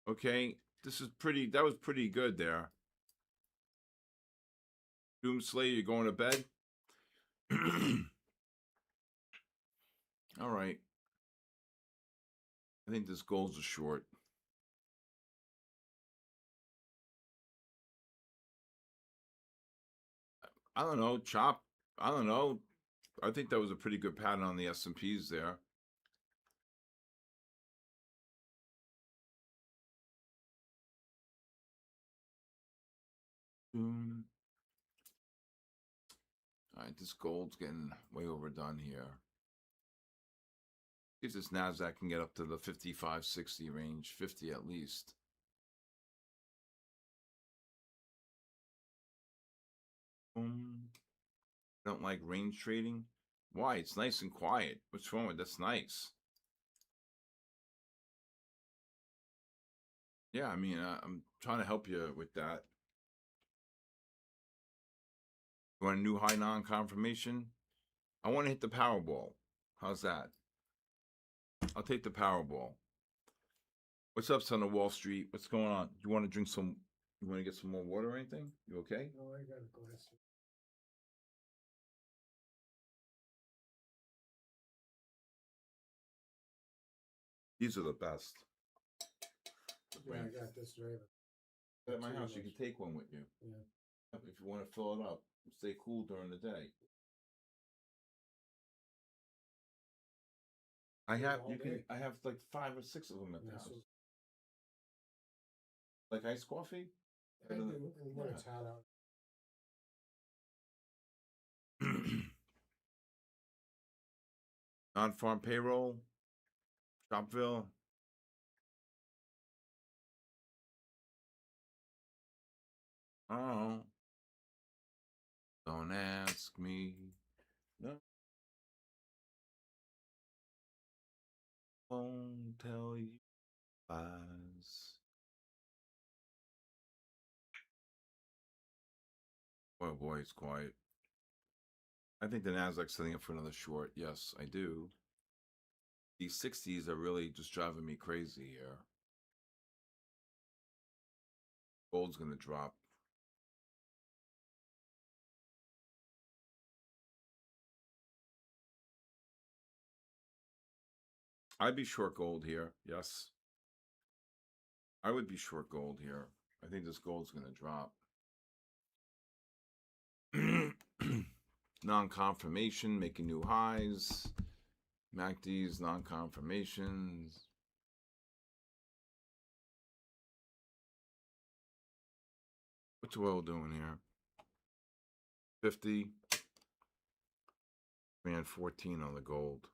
Okay? That was pretty good there. Doomslayer, you're going to bed? All right. I think this gold's a short. I don't know, chop. I don't know. I think that was a pretty good pattern on the S&Ps there. All right, this gold's getting way overdone here. If this NASDAQ can get up to the 55, 60 range, 50 at least. Don't like range trading? Why? It's nice and quiet. What's wrong with that's nice? Yeah, I mean, I'm trying to help you with that. You want a new high non-confirmation? I want to hit the Powerball. How's that? I'll take the Powerball. What's up, son of Wall Street? What's going on? You want to drink some? You want to get some more water or anything? You okay? No, I got a glass. These are the best. Yeah, I got this right. At my house, you can take one with you. Yeah. If you want to fill it up, stay cool during the day. I have like 5 or 6 of them at the house. Like iced coffee? I do, and when it's hot out. Non-farm payroll, Shopville. Oh, don't ask me. No, won't tell you lies. Oh boy, it's quiet. I think the Nasdaq's setting up for another short. Yes, I do. These 60s are really just driving me crazy here. Gold's gonna drop. I'd be short gold here. Yes. I would be short gold here. I think this gold's gonna drop. Non-confirmation, making new highs. MACD's non-confirmations. What's oil doing here? 50. Ran 14 on the gold.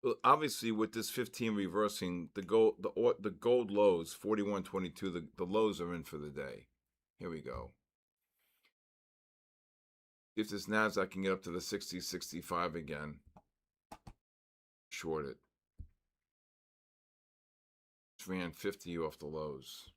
Well, obviously, with this 15 reversing, the gold lows 41.22. The lows are in for the day. Here we go. If this Nasdaq can get up to the 60, 65 again, short it. It's ran 50 off the lows.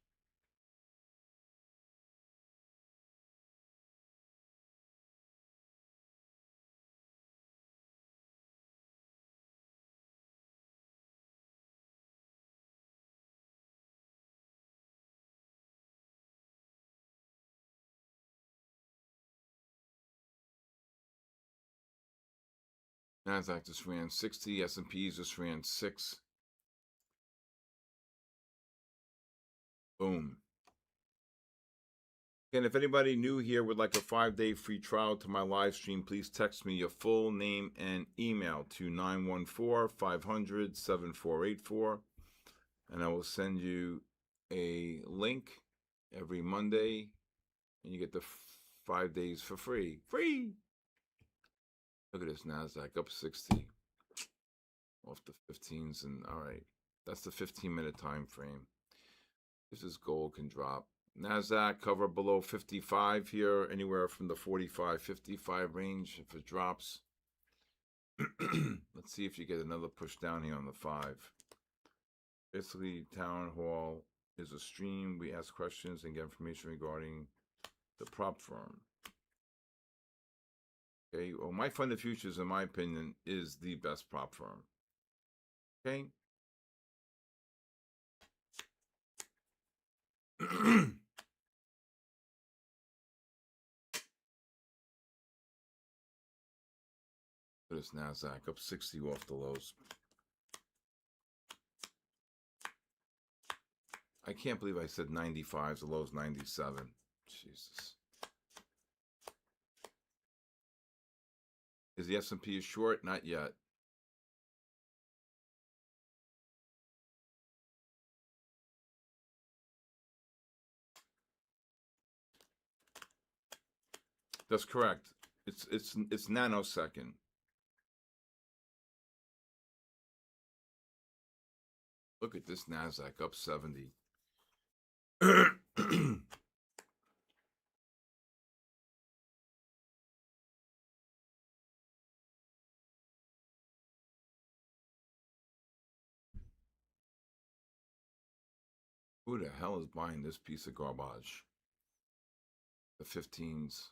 Nasdaq just ran 60. S&Ps just ran 6. Boom. And if anybody new here would like a 5-day free trial to my live stream, please text me your full name and email to 914-500-7484. And I will send you a link every Monday. And you get the 5 days for free. Free! Look at this NASDAQ up 60. Off the 15s. And all right, that's the 15-minute time frame. This is gold can drop. NASDAQ cover below 55 here, anywhere from the 45-55 range if it drops. Let's see if you get another push down here on the 5. Basically, Town Hall is a stream. We ask questions and get information regarding the prop firm. Okay, well, My Fund of Futures, in my opinion, is the best prop firm. Okay. This NASDAQ up 60 off the lows. I can't believe I said 95. The low's 97. Jesus. Is the S&P short? Not yet. That's correct. It's nanosecond. Look at this NASDAQ up 70. Who the hell is buying this piece of garbage? The 15s.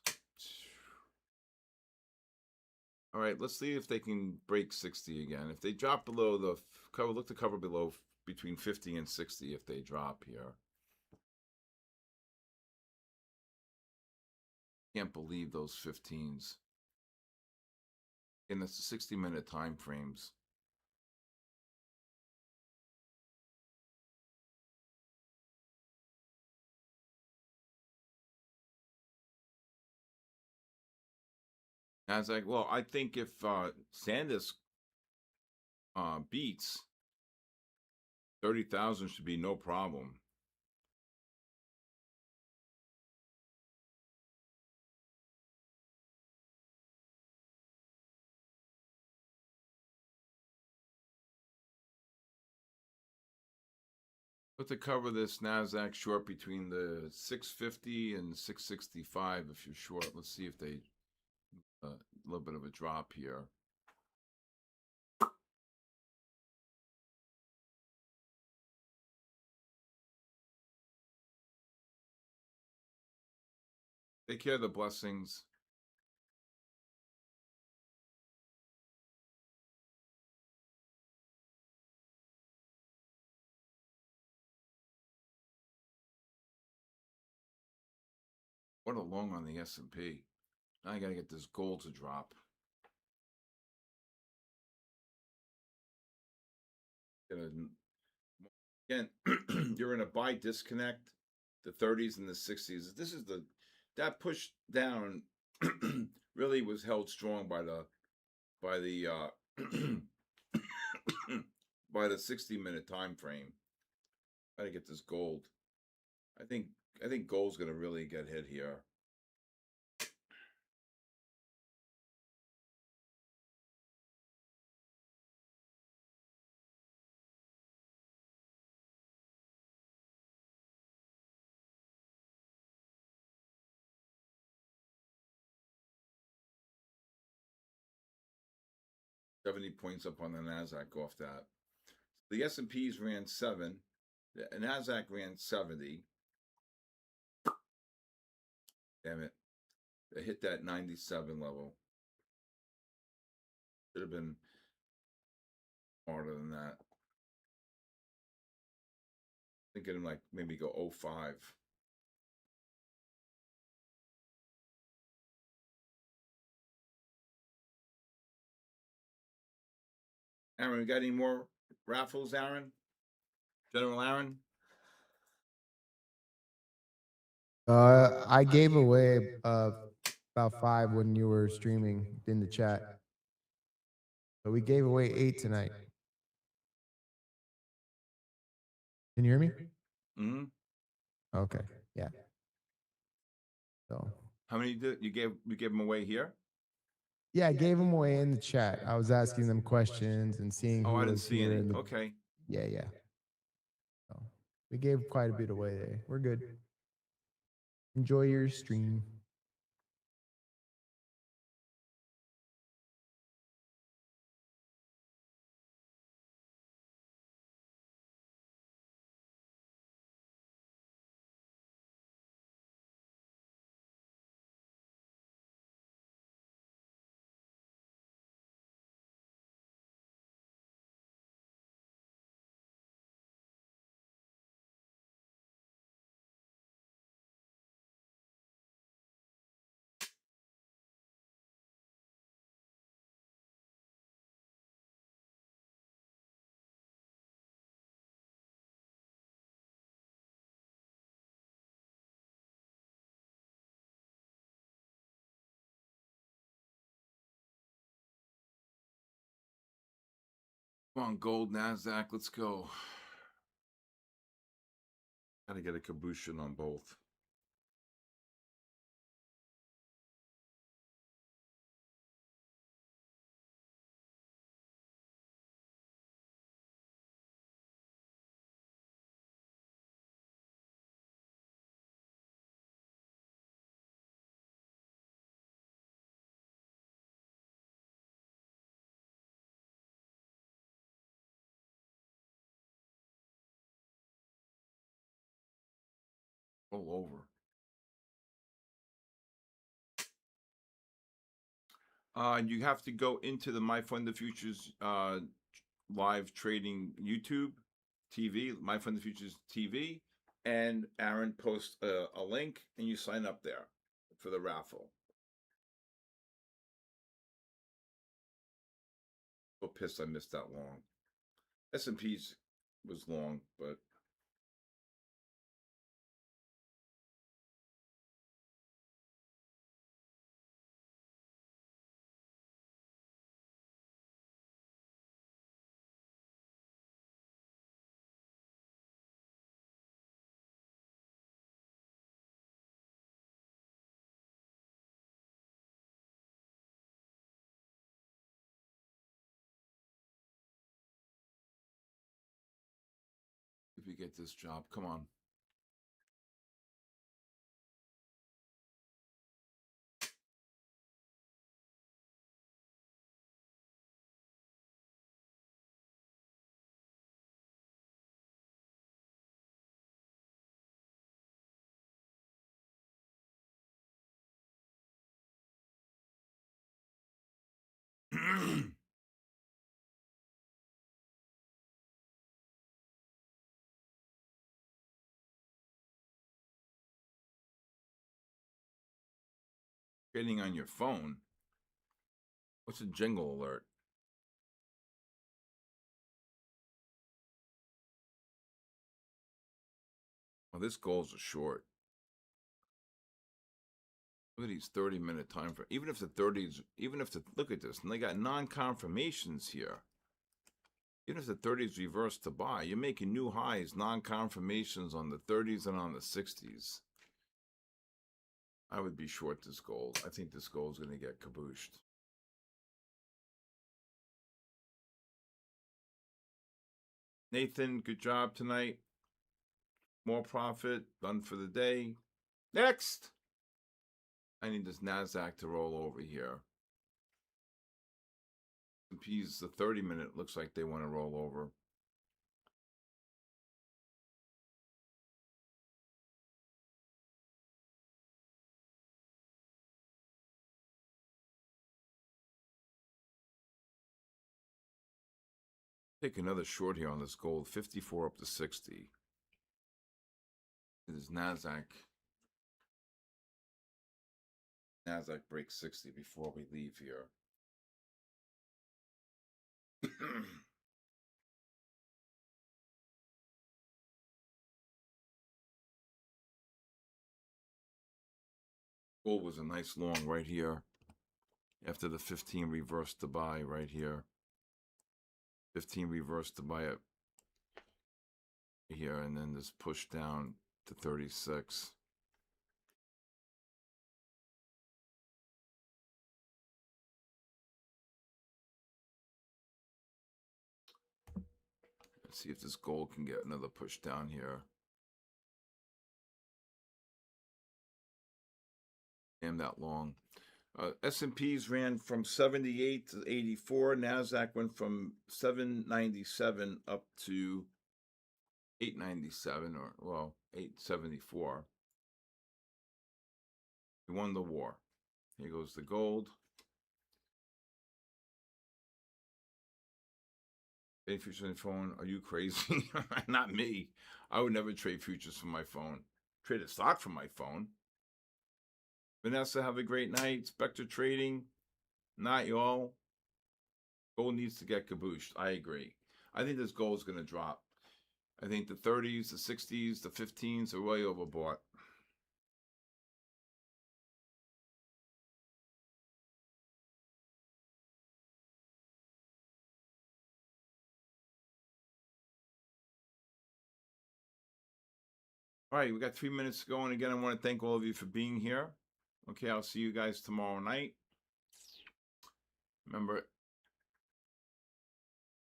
All right, let's see if they can break 60 again. If they drop below the cover, look to cover below between 50 and 60 if they drop here. Can't believe those 15s. And that's the 60-minute time frames. Nasdaq. Well, I think if Sanders beats 30,000, should be no problem. Put the cover this Nasdaq short between the 650 and 665 if you're short. Let's see if they a little bit of a drop here. Take care of the blessings. What a long on the S&P. Now I got to get this gold to drop. Again, you're in a buy disconnect, the 30s and the 60s. This is that push down really was held strong by the by the by the 60-minute time frame. Got to get this gold. I think gold's going to really get hit here. $70 points up on the Nasdaq off that. The S&Ps ran 7. The Nasdaq ran 70. Damn it. They hit that 97 level. Should have been harder than that. Thinking like maybe go 05. Aaron, we got any more raffles, Aaron? General Aaron? I gave away about 5 when you were streaming in the chat. But we gave away 8 tonight. Can you hear me? Mm-hmm. Okay. Yeah. So How many did you gave them away here? yeah, I gave them away in the chat. I was asking them questions and seeing who I didn't was see here. any. Okay. Yeah. So we gave quite a bit away there. We're good. Enjoy your stream. Come on, gold, Nasdaq, let's go. Gotta get a caboose on both. All over. You have to go into the My Fund the Futures live trading YouTube TV, My Fund the Futures TV, and Aaron posts a link, and you sign up there for the raffle. So pissed I missed that long. S&P's was long, but we get this job. Come on. Getting on your phone. What's a jingle alert? Well, this goals are short. Look at these 30-minute time frame. Even if the 30s, look at this, and they got non-confirmations here. Even if the 30s reverse to buy, you're making new highs, non-confirmations on the 30s and on the 60s. I would be short this gold. I think this gold's going to get kabooshed. Nathan, good job tonight. More profit, done for the day. Next! I need this NASDAQ to roll over here. S&P's the 30-minute looks like they want to roll over. Take another short here on this gold, 54 up to 60. This NASDAQ breaks 60 before we leave here. Gold was a nice long right here. After the 15 reversed to buy right here. 15 reversed to buy it here, and then this push down to 36. Let's see if this gold can get another push down here. Damn that long. S&Ps ran from 78 to 84. NASDAQ went from 797 up to 897, or, well, 874. We won the war. Here goes the gold. Trade futures on your phone. Are you crazy? Not me. I would never trade futures from my phone. Trade a stock from my phone. Vanessa, have a great night. Spectre Trading. Not y'all. Gold needs to get kabooshed. I agree. I think this gold is going to drop. I think the 30s, the 60s, the 15s are way overbought. All right, we got 3 minutes to go. And again, I want to thank all of you for being here. Okay, I'll see you guys tomorrow night. Remember,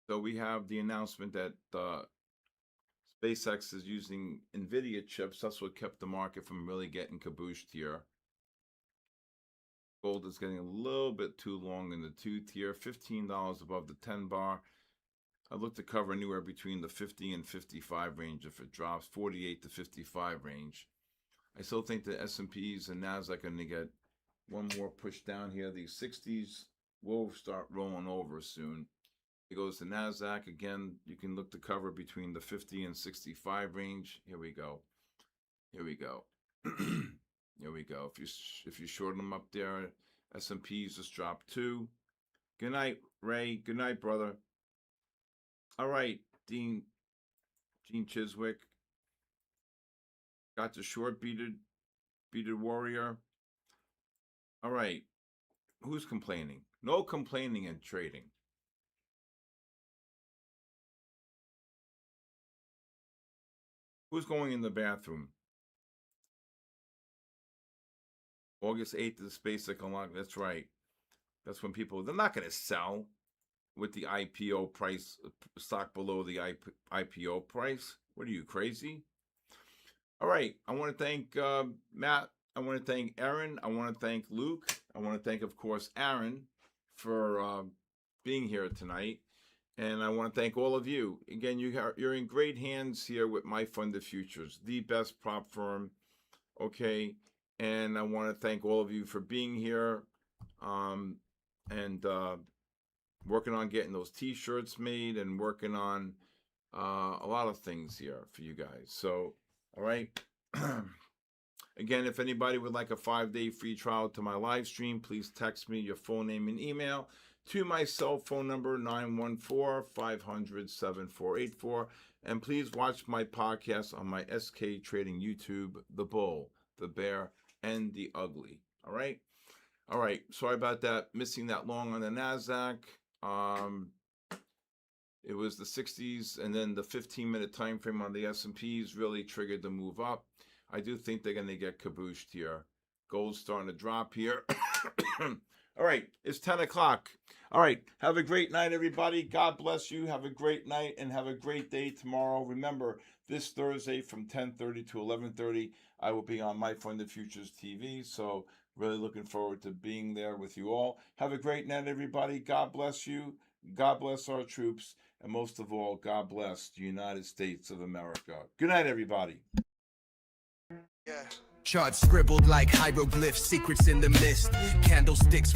so we have the announcement that SpaceX is using NVIDIA chips. That's what kept the market from really getting kabooshed here. Gold is getting a little bit too long in the tooth here. $15 above the 10 bar. I look to cover anywhere between the 50 and 55 range if it drops, 48 to 55 range. I still think the S&Ps and NASDAQ are going to get one more push down here. These 60s will start rolling over soon. It goes to NASDAQ. Again, you can look to cover between the 50 and 65 range. Here we go. Here we go. Here we go. If you short them up there, S&Ps just dropped 2. Good night, Ray. Good night, brother. All right, Gene Chiswick. Got the short beaded warrior. All right. Who's complaining? No complaining in trading. Who's going in the bathroom? August 8th is the SpaceX unlock. That's right. That's when people, they're not going to sell with the IPO price, stock below the IPO price. What are you, crazy? All right. I want to thank Matt. I want to thank Aaron. I want to thank Luke. I want to thank, of course, Aaron for being here tonight. And I want to thank all of you. Again, you're in great hands here with My Funded Futures, the best prop firm. Okay. And I want to thank all of you for being here and working on getting those T-shirts made and working on a lot of things here for you guys. So, all right. Again, if anybody would like a 5-day free trial to my live stream, please text me your full name and email to my cell phone number, 914-500-7484. And please watch my podcast on my SK Trading YouTube, The Bull, The Bear, and The Ugly. All right? All right. Sorry about that. Missing that long on the NASDAQ. It was the 60s, and then the 15-minute time frame on the S&Ps really triggered the move up. I do think they're going to get cabooshed here. Gold's starting to drop here. All right, it's 10 o'clock. All right, have a great night, everybody. God bless you. Have a great night and have a great day tomorrow. Remember, this Thursday from 10:30 to 11:30, I will be on My Funded Futures TV. So really looking forward to being there with you all. Have a great night, everybody. God bless you. God bless our troops. And most of all, God bless the United States of America. Good night, everybody. Charts scribbled like hieroglyphs, secrets in the mist, candlesticks.